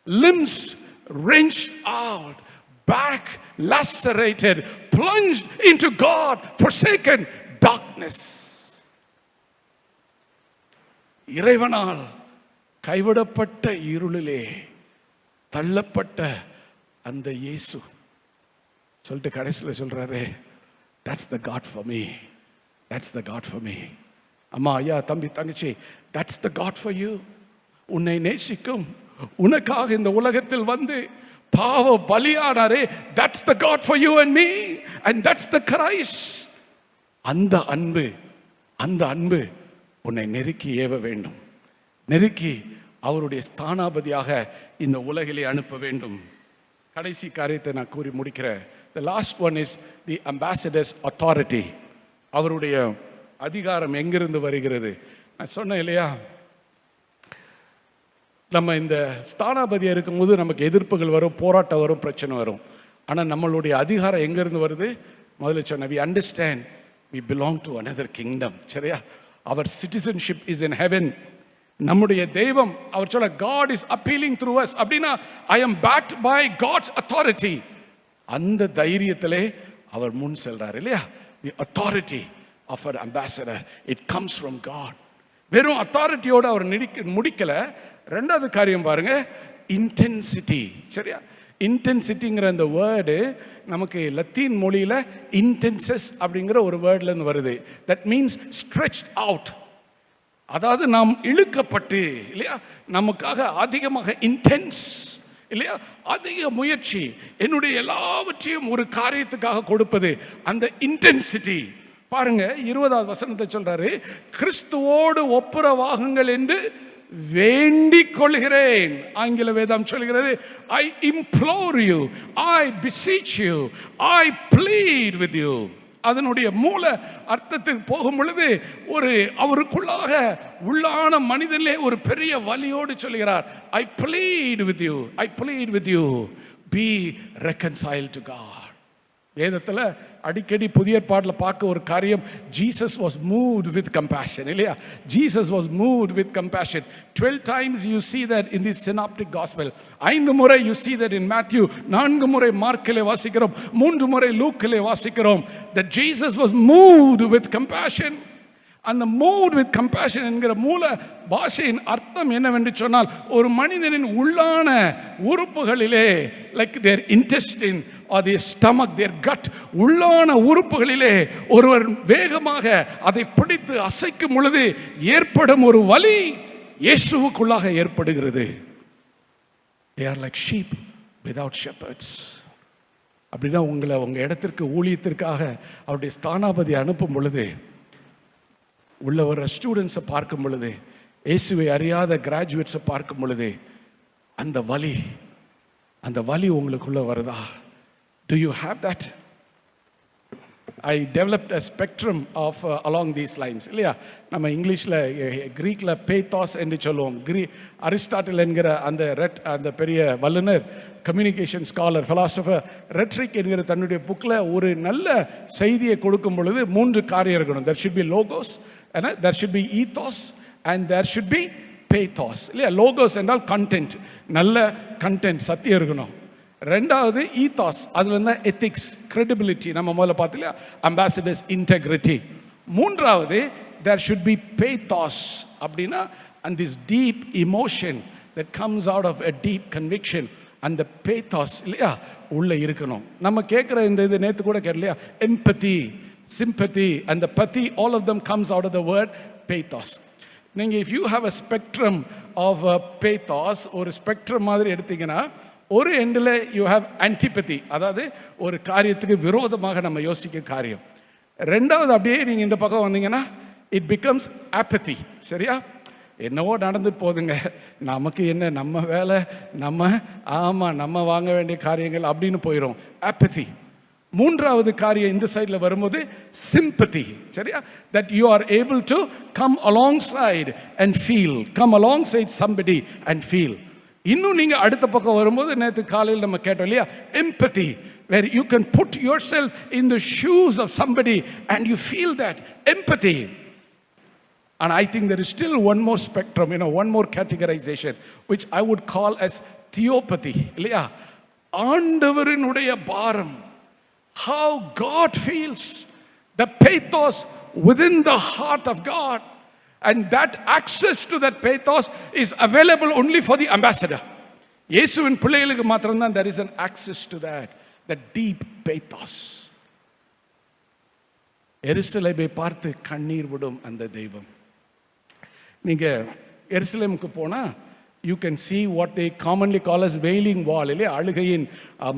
limbs wrenched out, back lacerated, plunged into God forsaken darkness. இறைவனால் கைவிடப்பட்ட இருளிலே தள்ளப்பட்ட அந்த இயேசு சொல்லிட்டு கடைசியில் சொல்றாரு, that's the God for me, that's the God for me. அம்மா, ஐயா, தம்பி, தங்கச்சி, that's the God for you. உன்னை நேசிக்கும், உனக்காக இந்த உலகத்தில் வந்து பாவ பலியானாரே, that's the God for you and me, and that's the Christ. அந்த அன்பு உன்னை நெருக்கி ஏவ வேண்டும், நெருக்கி அவருடைய ஸ்தானாபதியாக இந்த உலகிலே அனுப்ப வேண்டும். கடைசி காரியத்தை நான் கூறி முடிக்கிறேன். The last one is the ambassador's authority. அவருடைய அதிகாரம் எங்கிருந்து வருகிறது? நான் சொன்னேன் இல்லையா, நம்ம இந்த ஸ்தானாபதியாக இருக்கும்போது நமக்கு எதிர்ப்புகள் வரும், போராட்டம் வரும், பிரச்சனை வரும். ஆனால் நம்மளுடைய அதிகாரம் எங்கிருந்து வருது? முதல்ல சொன்ன, we understand we belong to another kingdom. சரியா? our citizenship is in heaven. நம்முடைய தெய்வம், அவர் சொல்ல, God is appealing through us. அப்படின்னா I am backed by God's authority. அந்த தைரியத்திலே அவர் முன் செல்றார் இல்லையா? the authority of our ambassador, it comes from God. வெறும் அத்தாரிட்டியோடு அவர் முடிக்கல. ரெண்டாவது காரியம் பாருங்க, இன்டென்சிட்டி. சரியா? இன்டென்சிட்டிங்கிற அந்த வேர்டு நமக்கு லத்தீன் மொழியில் இன்டென்சஸ் அப்படிங்கிற ஒரு வேர்ட்லேருந்து வருது. That means stretched out. அதாவது நாம் இழுக்கப்பட்டு இல்லையா, நமக்காக அதிகமாக இன்டென்ஸ் இல்லையா, அதிக முயற்சி, என்னுடைய எல்லாவற்றையும் ஒரு காரியத்துக்காக கொடுப்பது, அந்த இன்டென்சிட்டி. பாருங்க, 20வது வசனத்தை சொல்றாரு, கிறிஸ்துவோடு ஒப்புரவாகுங்கள் என்று வேண்டிக் கொள்கிறேன். ஆங்கில வேதம் சொல்கிறது, I implore you, I beseech you, I plead with you. அதனுடைய மூல அர்த்தத்துக்கு போகும் பொழுது ஒரு அவருக்குள்ளாக உள்ளான மனிதனிலே ஒரு பெரிய வலியோடு சொல்கிறார், I plead with you, I plead with you, be reconciled to God. வேதத்தில் அடிக்கடி புதிய ஏற்பாட்டில் பார்க்க ஒரு காரியம், Jesus was moved with compassion இல்லையா? Jesus was moved with compassion. 12 times you see that in the synoptic gospel. 5 முறை you see that in Matthew. 4 முறை மார்க்கிலே வாசிக்கிறோம், 3 முறை லூக்கிலே வாசிக்கிறோம். that Jesus was moved with compassion. அந்த மூவ்ட் வித் கம்பேஷன் என்கிற மூல பாஷையின் அர்த்தம் என்னவென்று சொன்னால், ஒரு மனிதனின் உள்ளான உறுப்புகளிலே, like their intestine or their stomach, their gut, உள்ளான உறுப்புகளிலே ஒருவர் வேகமாக அதை பிடித்து அசைக்கும் பொழுது ஏற்படும் ஒரு வலி இயேசுவுக்குள்ளாக ஏற்படுகிறது. they are like sheep without shepherds. அப்படின்னா உங்களை உங்கள் இடத்திற்கு ஊழியத்திற்காக அவருடைய ஸ்தானாபதி அனுப்பும் பொழுது, உள்ள வர ஸ்டூடெண்ட்ஸை பார்க்கும் பொழுது, இயேசுவை அறியாத கிராஜுவேட்ஸை பார்க்கும் பொழுது, அந்த வலி உங்களுக்குள்ள வருதா? Do you have that? I developed a spectrum of along these lines இல்லையா? நம்ம இங்கிலீஷில் கிரீக்கில் பேத்தாஸ் என்று சொல்லுவோம். அரிஸ்டாட்டில் என்கிற அந்த பெரிய வல்லுனர், கம்யூனிகேஷன் ஸ்காலர், ஃபிலாசபர், ரெட்ரிக் என்கிற தன்னுடைய புக்கில் ஒரு நல்ல செய்தியை கொடுக்கும் பொழுது 3 காரியம் இருக்கணும். there should be logos, there should be ethos, and there should be pathos இல்லையா? லோகோஸ் என்றால் கண்டென்ட், நல்ல கண்டென்ட், சத்தியம் இருக்கணும். ரெண்டாவது ஈத்தாஸ், அதுல இருந்தா எத்திக்ஸ், கிரெடிபிலிட்டி, நம்ம முதல்ல பார்த்தோம் இல்லையா, அம்பாசிடர்ஸ் இன்டெகிரிட்டி. மூன்றாவது there should be pathos, அப்படின்னா and this deep emotion that comes out of a deep conviction, அந்த பேத்தாஸ் இல்லையா உள்ள இருக்கணும். நம்ம கேட்குற இந்த இது நேற்று கூட கேட்கலையா, எம்பத்தி, சிம்பத்தி, அந்த பத்தி, all of them comes out of the word pathos. நீங்கள் if you have a spectrum of pathos, ஒரு ஸ்பெக்ட்ரம் மாதிரி எடுத்தீங்கன்னா, ஒரு எண்டில் யூ ஹாவ் ஆன்டிபதி, அதாவது ஒரு காரியத்துக்கு விரோதமாக நம்ம யோசிக்க காரியம். ரெண்டாவது அப்படியே நீங்கள் இந்த பக்கம் வந்தீங்கன்னா இட் பிகம்ஸ் ஆப்பத்தி. சரியா? என்னவோ நடந்து போதுங்க, நமக்கு என்ன, நம்ம வேலை, நம்ம வாங்க வேண்டிய காரியங்கள் அப்படின்னு போயிடும், ஆப்பத்தி. மூன்றாவது காரியம் இந்த சைடில் வரும்போது சிம்பத்தி. சரியா? That you are able to come alongside and feel, come alongside somebody and feel. இன்னும் நீங்கள் அடுத்த பக்கம் வரும்போது, நேற்று காலையில் நம்ம கேட்டோம் இல்லையா, எம்பத்தி, where you can put yourself in the shoes of somebody and you feel that empathy. And I think there is still one more spectrum, one more categorization, which I would call as theopathy. இல்லையா? ஆண்டவரினுடைய பாரம், how God feels, the pathos within the heart of God. And that access to that pathos is available only for the ambassador. இயேசுவின் பிள்ளைகளுக்கு மாத்திரம்தான் there is an access to that deep pathos. எருசலேமை பார்த்து கண்ணீர் விடும் அந்த தெய்வம். நீங்க எருசலேமுக்கு போனா you can see what they commonly call as wailing wall, இல்லையா? அழுகையின்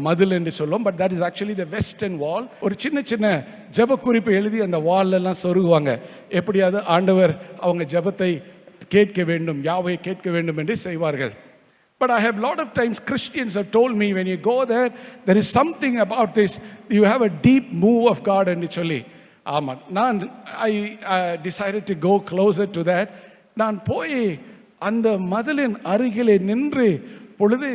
மதில் என்று சொல்லும். But that is actually the western wall. ஒரு சின்ன சின்ன ஜெப குறிப்பு எழுதி அந்த வால் எல்லாம் சொருகுவாங்க. எப்படியாவது ஆண்டவர் அவங்க ஜெபத்தை கேட்க வேண்டும், யாவை கேட்க வேண்டும் என்று செய்வார்கள். But I have a lot of times Christians have told me, when you go there, there is something about this, you have a deep move of God என்று சொல்லி. ஆமாம், நான் I decided to go closer to that. நான் போய் அந்த மதிலின் அருகிலே நின்று பொழுது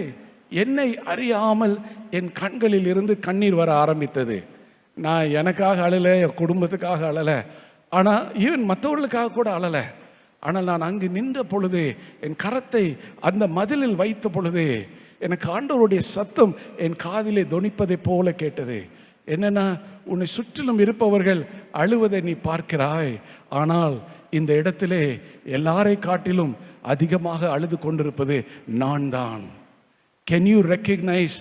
என்னை அறியாமல் என் கண்களில் இருந்து கண்ணீர் வர ஆரம்பித்தது. நான் எனக்காக அழலை, என் குடும்பத்துக்காக அழலை, ஆனால் ஈவன் மற்றவர்களுக்காக கூட அழலை. ஆனால் நான் அங்கு நின்ற பொழுது, என் கரத்தை அந்த மதிலில் வைத்த பொழுது, எனக்கு ஆண்டவருடைய சத்தம் என் காதிலே தொனிப்பதை போல கேட்டது. என்னன்னா, உன்னை சுற்றிலும் இருப்பவர்கள் அழுவதை நீ பார்க்கிறாய், ஆனால் இந்த இடத்திலே எல்லாரை காட்டிலும் அதிகமாக அழுது கொண்டிருப்பது நான் தான். Can you recognize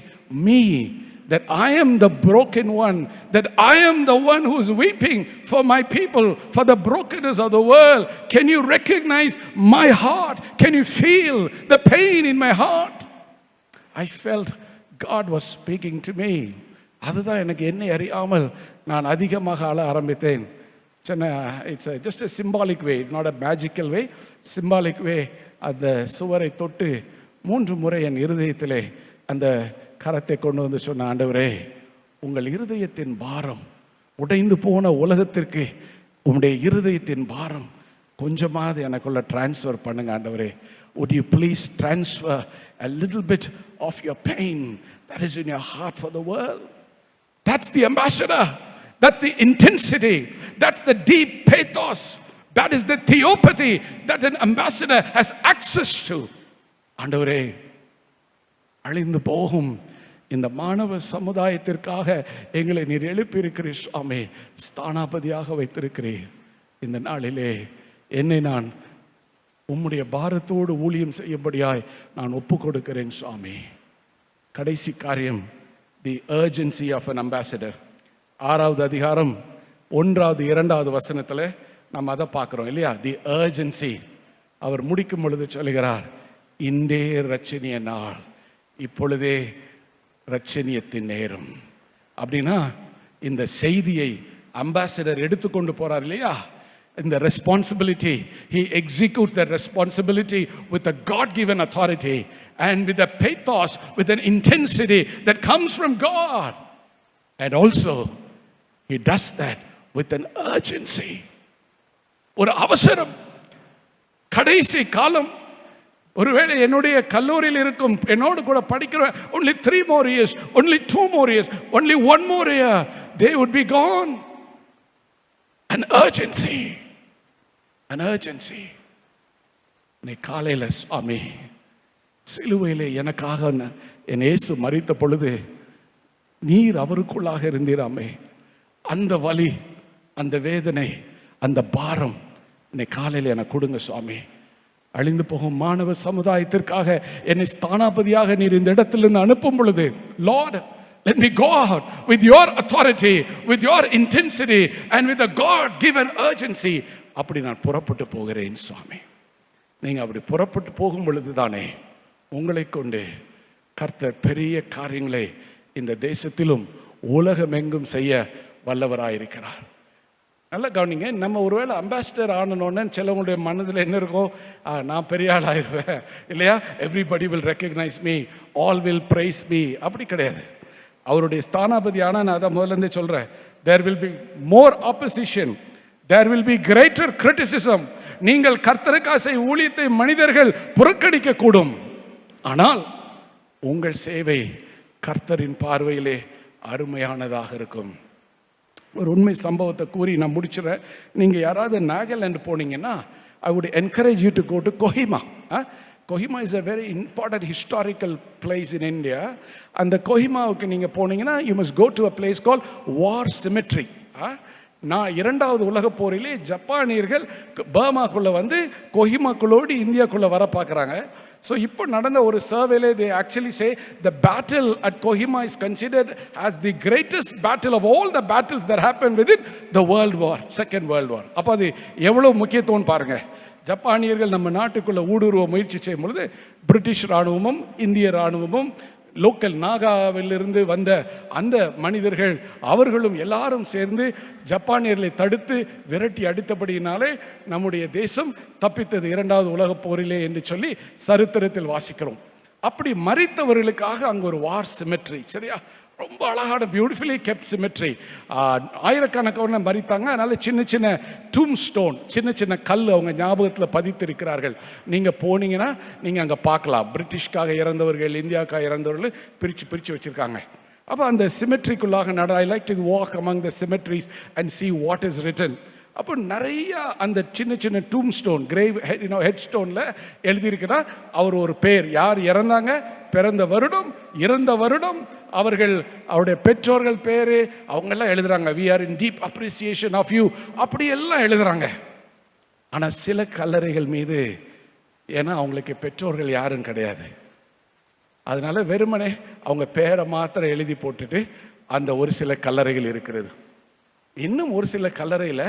me, that I am the broken one, that I am the one who's weeping for my people, for the brokenness of the world? Can you recognize my heart? Can you feel the pain in my heart? I felt God was speaking to me. அதுதான் எனக்கு என்னை அறியாமல் நான் அதிகமாக அழ ஆரம்பித்தேன். It's just a symbolic way, not a magical way, symbolic way. அந்த சுவரை தொட்டு 3 முறை என் இருதயத்திலே அந்த கரத்தை கொண்டு வந்து சொன்ன, ஆண்டவரே, உங்கள் இருதயத்தின் பாரம், உடைந்து போன உலகத்திற்கு உங்களுடைய இருதயத்தின் பாரம் கொஞ்சமாவது எனக்குள்ள டிரான்ஸ்ஃபர் பண்ணுங்க ஆண்டவரே. Would you please transfer a little bit of your pain that is in your heart for the world? That's the ambassador. That's the intensity. That's the deep pathos. That is the theopathy that an ambassador has access to. ஆண்டவரே, அழிந்து போகும் இந்த மாணவ சமுதாயத்திற்காக எங்களை நீர் எழுப்பியிருக்கிறீர் சுவாமி, ஸ்தானாபதியாக வைத்திருக்கிறீர். இந்த நாளிலே என்னை நான் உம்முடைய பாரத்தோடு ஊழியம் செய்யும்படியாய் நான் ஒப்பு கொடுக்கிறேன் சுவாமி. கடைசி காரியம், தி urgency of an ambassador. 6வது அதிகாரம் 1வது 2வது வசனத்தில் நம்ம அதை பார்க்குறோம் இல்லையா? தி urgency. அவர் முடிக்கும் பொழுது சொல்லுகிறார், இன்றே ரட்சணிய நாள், இப்பொழுதே ரட்சணியத்தின் நேரம். அப்படின்னா இந்த செய்தியை அம்பாசிடர் எடுத்துக்கொண்டு போறார் இல்லையா? இந்த responsibility, he executes that responsibility with a God-given authority and with a pathos, with an intensity that comes from God. And also he does that with an urgency. ஒரு அவசரம். கடைசி காலம். ஒருவேளை என்னுடைய கல்லூரியில் இருக்கும் என்னோடு கூட படிக்கிற only 3 more years, only 2 more years, only 1 more year, they would be gone. An urgency. An urgency. நீ காலையில் சுவாமி சிலுவையிலே எனக்காக என் இயேசு மரித்த பொழுது நீர் அவருக்குள்ளாக இருந்தீராமே, அந்த வலி, அந்த வேதனை, அந்த பாரம் என்னை காலையில் எனக்கு கொடுங்க சுவாமி. அழிந்து போகும் மாணவ சமுதாயத்திற்காக என்னை ஸ்தானாபதியாக நீர் இந்த இடத்திலிருந்து அனுப்பும் பொழுது, Lord, let me go out with your authority, with your intensity and with a God-given urgency. அப்படி நான் புறப்பட்டு போகிறேன் சுவாமி. நீங்கள் அப்படி புறப்பட்டு போகும் பொழுது தானே உங்களை கொண்டு கர்த்தர் பெரிய காரியங்களை இந்த தேசத்திலும் உலகமெங்கும் செய்ய வல்லவராயிருக்கிறார். நல்லா கவனிங்க. நம்ம ஒருவேளை அம்பாசிடர் ஆனோன்னு சிலவங்களுடைய மனதில் என்ன இருக்கும், நான் பெரிய ஆள் ஆயிடுவேன் இல்லையா, everybody will recognise me, all will praise me. அப்படி கிடையாது. அவருடைய ஸ்தானாபதி ஆனால் நான் அதை முதல்ல சொல்கிறேன், there will be more opposition, there will be greater criticism. நீங்கள் கர்த்தருக்காசை ஊழியத்தை மனிதர்கள் புறக்கணிக்க கூடும், ஆனால் உங்கள் சேவை கர்த்தரின் பார்வையிலே அருமையானதாக இருக்கும். ஒரு உண்மை சம்பவத்தை கூறி நான் முடிச்சுறேன். நீங்கள் யாராவது நாகாலாந்து போனீங்கன்னா, I would encourage you to go to Kohima. Kohima is a very important historical place in India. அந்த கோஹிமாவுக்கு நீங்கள் போனீங்கன்னா, you must go to a place called War Cemetery. நான் 2வது உலகப் போரிலே ஜப்பானியர்கள் பர்மாக்குள்ளே வந்து கொஹிமாக்குள்ளோடு இந்தியாக்குள்ளே வர பார்க்குறாங்க. ஸோ இப்போ நடந்த ஒரு சர்வேல they actually say the battle at Kohima is considered as the greatest battle of all the battles that happened within the World War, Second World War. அப்போ அது எவ்வளோ முக்கியத்துவம் பாருங்கள். ஜப்பானியர்கள் நம்ம நாட்டுக்குள்ளே ஊடுருவ முயற்சி செய்யும் பொழுது பிரிட்டிஷ் இராணுவமும் இந்திய இராணுவமும் லோக்கல் நாகாவிலிருந்து வந்த அந்த மனிதர்கள் அவர்களும் எல்லாரும் சேர்ந்து ஜப்பானியர்களை தடுத்து விரட்டி அடித்தபடியினாலே நம்முடைய தேசம் தப்பித்தது 2வது உலகப் போரிலே என்று சொல்லி சரித்திரத்தில் வாசிக்கிறோம். அப்படி மரித்தவர்களுக்காக அங்கே ஒரு வார் சிமெட்ரி, சரியா, ரொம்ப அழகான பியூட்டிஃபுல்லி கெப்ட் சிமெட்ரி. ஆயிரக்கணக்கான மரித்தாங்க. அதனால சின்ன சின்ன டூம் ஸ்டோன், சின்ன சின்ன கல் அவங்க ஞாபகத்தில் பதித்திருக்கிறார்கள். நீங்கள் போனீங்கன்னா நீங்கள் அங்கே பார்க்கலாம். பிரிட்டிஷ்காக இறந்தவர்கள், இந்தியாவுக்காக இறந்தவர்கள் பிரித்து வச்சுருக்காங்க. அப்போ அந்த சிமெட்ரிக்குள்ளாக I like to walk among the cemeteries and see what is written. அப்போ நிறைய அந்த சின்ன சின்ன டூம் ஸ்டோன், கிரேவ் ஹெட் ஸ்டோனில் எழுதியிருக்கிறா அவர் ஒரு பேர், யார் இறந்தாங்க, பிறந்த வருடம், இறந்த வருடம், அவருடைய பெற்றோர்கள் பேர், அவங்கெல்லாம் எழுதுறாங்க. we are in deep appreciation of you, அப்படியெல்லாம் எழுதுறாங்க. ஆனால் சில கல்லறைகள் மீது, ஏன்னா அவங்களுக்கு பெற்றோர்கள் யாரும் கிடையாது, அதனால வெறுமனே அவங்க பேரை மாத்திரம் எழுதி போட்டுட்டு அந்த ஒரு சில கல்லறைகள் இருக்கிறது. இன்னும் ஒரு சில கல்லறையில்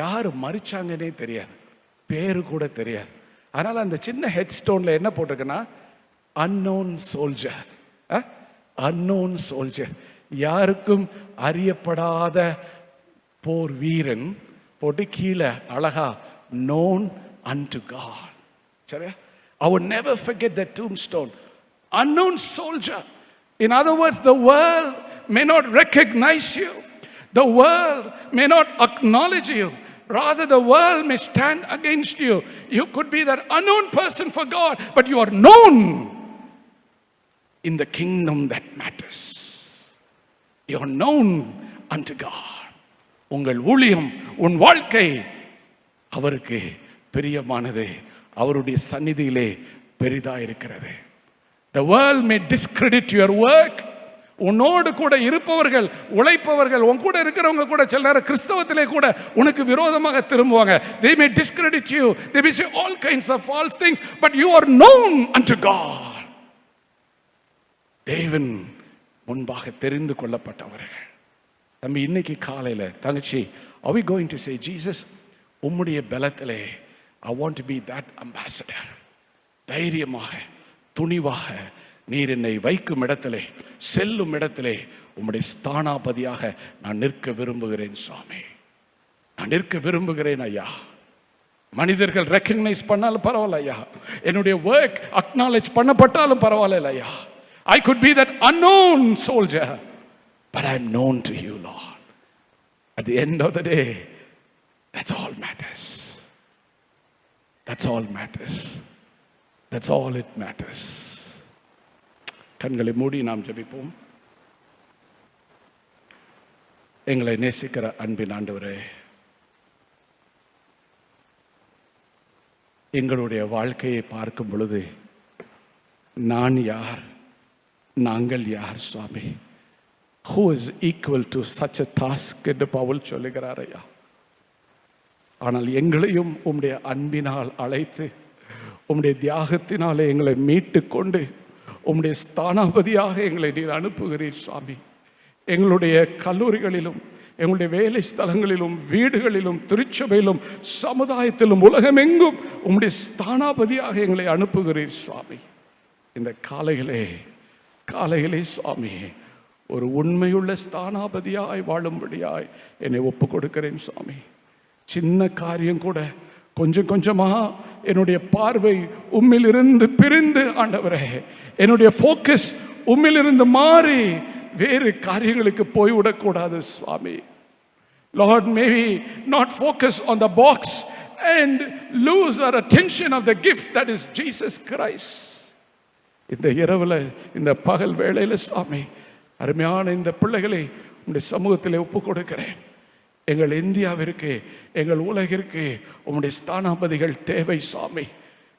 யார் மறிச்சாங்கன்னே தெரியாது, பேரு கூட தெரியாது. அதனால் அந்த சின்ன ஹெட் ஸ்டோனில் என்ன போட்டிருக்குன்னா, unknown soldier, unknown soldier, யாருக்கும் அறியப்படாத போர் வீரன் போட்டு கீழே அழகா known unto God. சரியா? I would never forget that tombstone. Unknown soldier. In other words, the world may not recognize you. The world may not acknowledge you. Rather, the world may stand against you. You could be that unknown person for God, but you are known in the kingdom that matters. You are known unto God. உங்கள் ஊழியம், உன் வாழ்க்கை அவருக்கு பிரியமானது, அவருடைய சந்நிதியிலே பெரிதா இருக்கிறது. The world may discredit your work. உன்னோடு கூட இருப்பவர்கள், உழைப்பவர்கள், உன் கூட இருக்கிறவங்க கூட சில நேரம் கிறிஸ்தவத்திலே கூட உனக்கு விரோதமாக திரும்புவாங்க. They may discredit you. They may say all kinds of false things, but you are known unto God. தேவன் முன்பாக தெரிந்து கொள்ளப்பட்டவர்கள். தம்பி, இன்னைக்கு காலையில் தங்கச்சி, are we going to say, Jesus, உம்முடைய பலத்திலே I want to be that ambassador. தைரியமாக, துணிவாக நீர் என்னை வைக்கும் இடத்திலே, செல்லும் இடத்திலே உம்முடைய ஸ்தானாபதியாக நான் நிற்க விரும்புகிறேன் சுவாமி, நான் நிற்க விரும்புகிறேன் ஐயா. மனிதர்கள் ரெக்கக்னைஸ் பண்ணாலும் பரவாயில்ல ஐயா, என்னுடைய ஒர்க் அக்னாலேஜ் பண்ணப்பட்டாலும் பரவாயில்ல ஐயா. I could be that unknown soldier, but I am known to you, Lord. At the end of the day, that's all matters. That's all matters. That's all it matters. கண்களை மூடி நாம் ஜெபிப்போம். எங்களை நேசிக்கிற அன்பின் ஆண்டவரே, எங்களுடைய வாழ்க்கையை பார்க்கும் பொழுது நான் யார், நாங்கள் யார் சுவாமி? Who is equal to such a task என்று பவுல் சொல்லுகிறார் ஐயா. ஆனால் எங்களையும் உம்முடைய அன்பினால் அழைத்து, உம்முடைய தியாகத்தினாலே எங்களை மீட்டு கொண்டு உம்முடைய ஸ்தானாபதியாக எங்களை நீர் அனுப்புகிறீர் சுவாமி. எங்களுடைய கல்லூரிகளிலும், எங்களுடைய வேலை ஸ்தலங்களிலும், வீடுகளிலும், திருச்சபையிலும், சமுதாயத்திலும், உலகமெங்கும் உம்முடைய ஸ்தானாபதியாக எங்களை அனுப்புகிறீர் சுவாமி. இந்த காலையிலே சுவாமி, ஒரு உண்மையுள்ள ஸ்தானாபதியாய் வாழும்படியாய் என்னை ஒப்பு கொடுக்கிறேன் சுவாமி. சின்ன காரியம் கூட கொஞ்சம் கொஞ்சமாக என்னுடைய பார்வை உம்மிலிருந்து பிரிந்து, ஆண்டவரே, என்னுடைய ஃபோக்கஸ் உம்மிலிருந்து மாறி வேறு காரியங்களுக்கு போய்விடக்கூடாது சுவாமி. Lord, may we not focus on the box and lose our attention of the gift that is Jesus Christ. இந்த இரவில், இந்த பகல் வேளையில் சுவாமி, அருமையான இந்த பிள்ளைகளை உங்களுடைய சமூகத்தில் ஒப்புக் கொடுக்கிறேன். எங்கள் இந்தியாவிற்கு, எங்கள் உலகிற்கு உம்முடைய ஸ்தானாபதிகள் தேவை சுவாமி.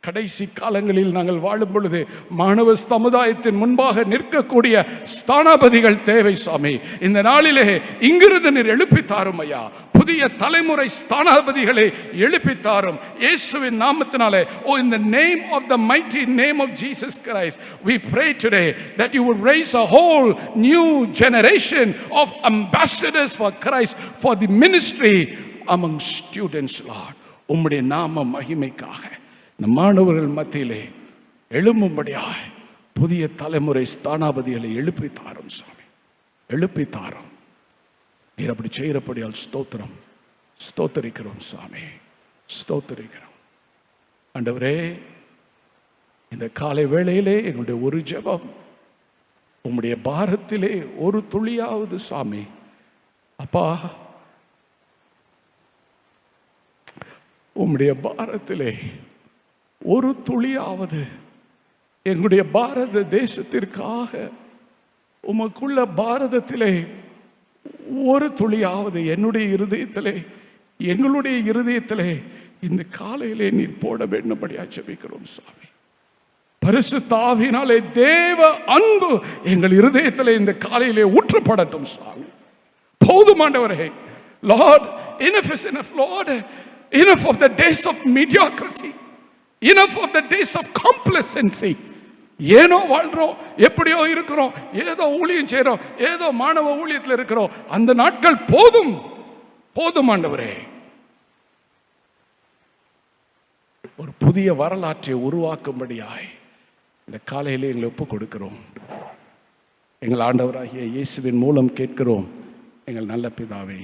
கடைசி காலங்களில் நாங்கள் வாழும் பொழுது மாணவ சமுதாயத்தின் முன்பாக நிற்கக்கூடிய ஸ்தானாபதிகள் தேவை சுவாமி. இந்த நாளிலே இங்கிருந்து நீர் எழுப்பித்தாரும் ஐயா. புதிய தலைமுறை ஸ்தானாபதிகளை எழுப்பித்தாரும் இயேசுவின் நாமத்தினாலே. ஓ, in the name of the mighty name of Jesus Christ, we pray today that you would raise a whole new generation of ambassadors for Christ, for the ministry among students, Lord. உம்முடைய நாம மகிமைக்காக இந்த மாணவர்கள் மத்தியிலே எழும்பும்படியாக புதிய தலைமுறை ஸ்தானாபதிகளை எழுப்பித்தாரும் சுவாமி, எழுப்பித்தாரும். நீர் அப்படி செய்கிறபடியால் ஸ்தோத்திரம், ஸ்தோத்தரிக்கிறோம் சுவாமி, ஸ்தோத்தரிக்கிறோம். ஆண்டவரே, இந்த காலை வேளையிலே எங்களுடைய ஒரு ஜெபம் உம்முடைய பாரத்திலே ஒரு துளியாவது சுவாமி அப்பா, உம்முடைய பாரத்திலே ஒரு துளியாவது எங்களுடைய பாரத தேசத்திற்காக உமக்குள்ள பாரதத்திலே ஒரு துளியாவது என்னுடைய இருதயத்திலே, எங்களுடைய இருதயத்திலே இந்த காலையிலே நீர் போட வேண்டும்படியா ஜெபிக்கிறோம் சுவாமி. பரிசுத்த ஆவியினாலே தேவ அன்பு எங்கள் இருதயத்திலே இந்த காலையிலே ஊற்றப்படட்டும் சுவாமி. போதுமாண்டவரே, Lord, enough is enough, Lord. Enough of the days of mediocrity. Enough of the days of complacency. ஏனோ வாழ்றோம், எப்படியோ இருக்கிறோம், ஏதோ ஊழியம் செய்றோம், ஏதோ மாணவ ஊழியத்தில் இருக்கிறோம். அந்த நாட்கள் போதும், போதும் ஆண்டவரே. ஒரு புதிய வரலாற்றை உருவாக்கும்படியாய் இந்த காலையிலே எங்களை ஒப்புக் கொடுக்கிறோம். எங்கள் ஆண்டவராகிய இயேசுவின் மூலம் கேட்கிறோம் எங்கள் நல்ல பிதாவே.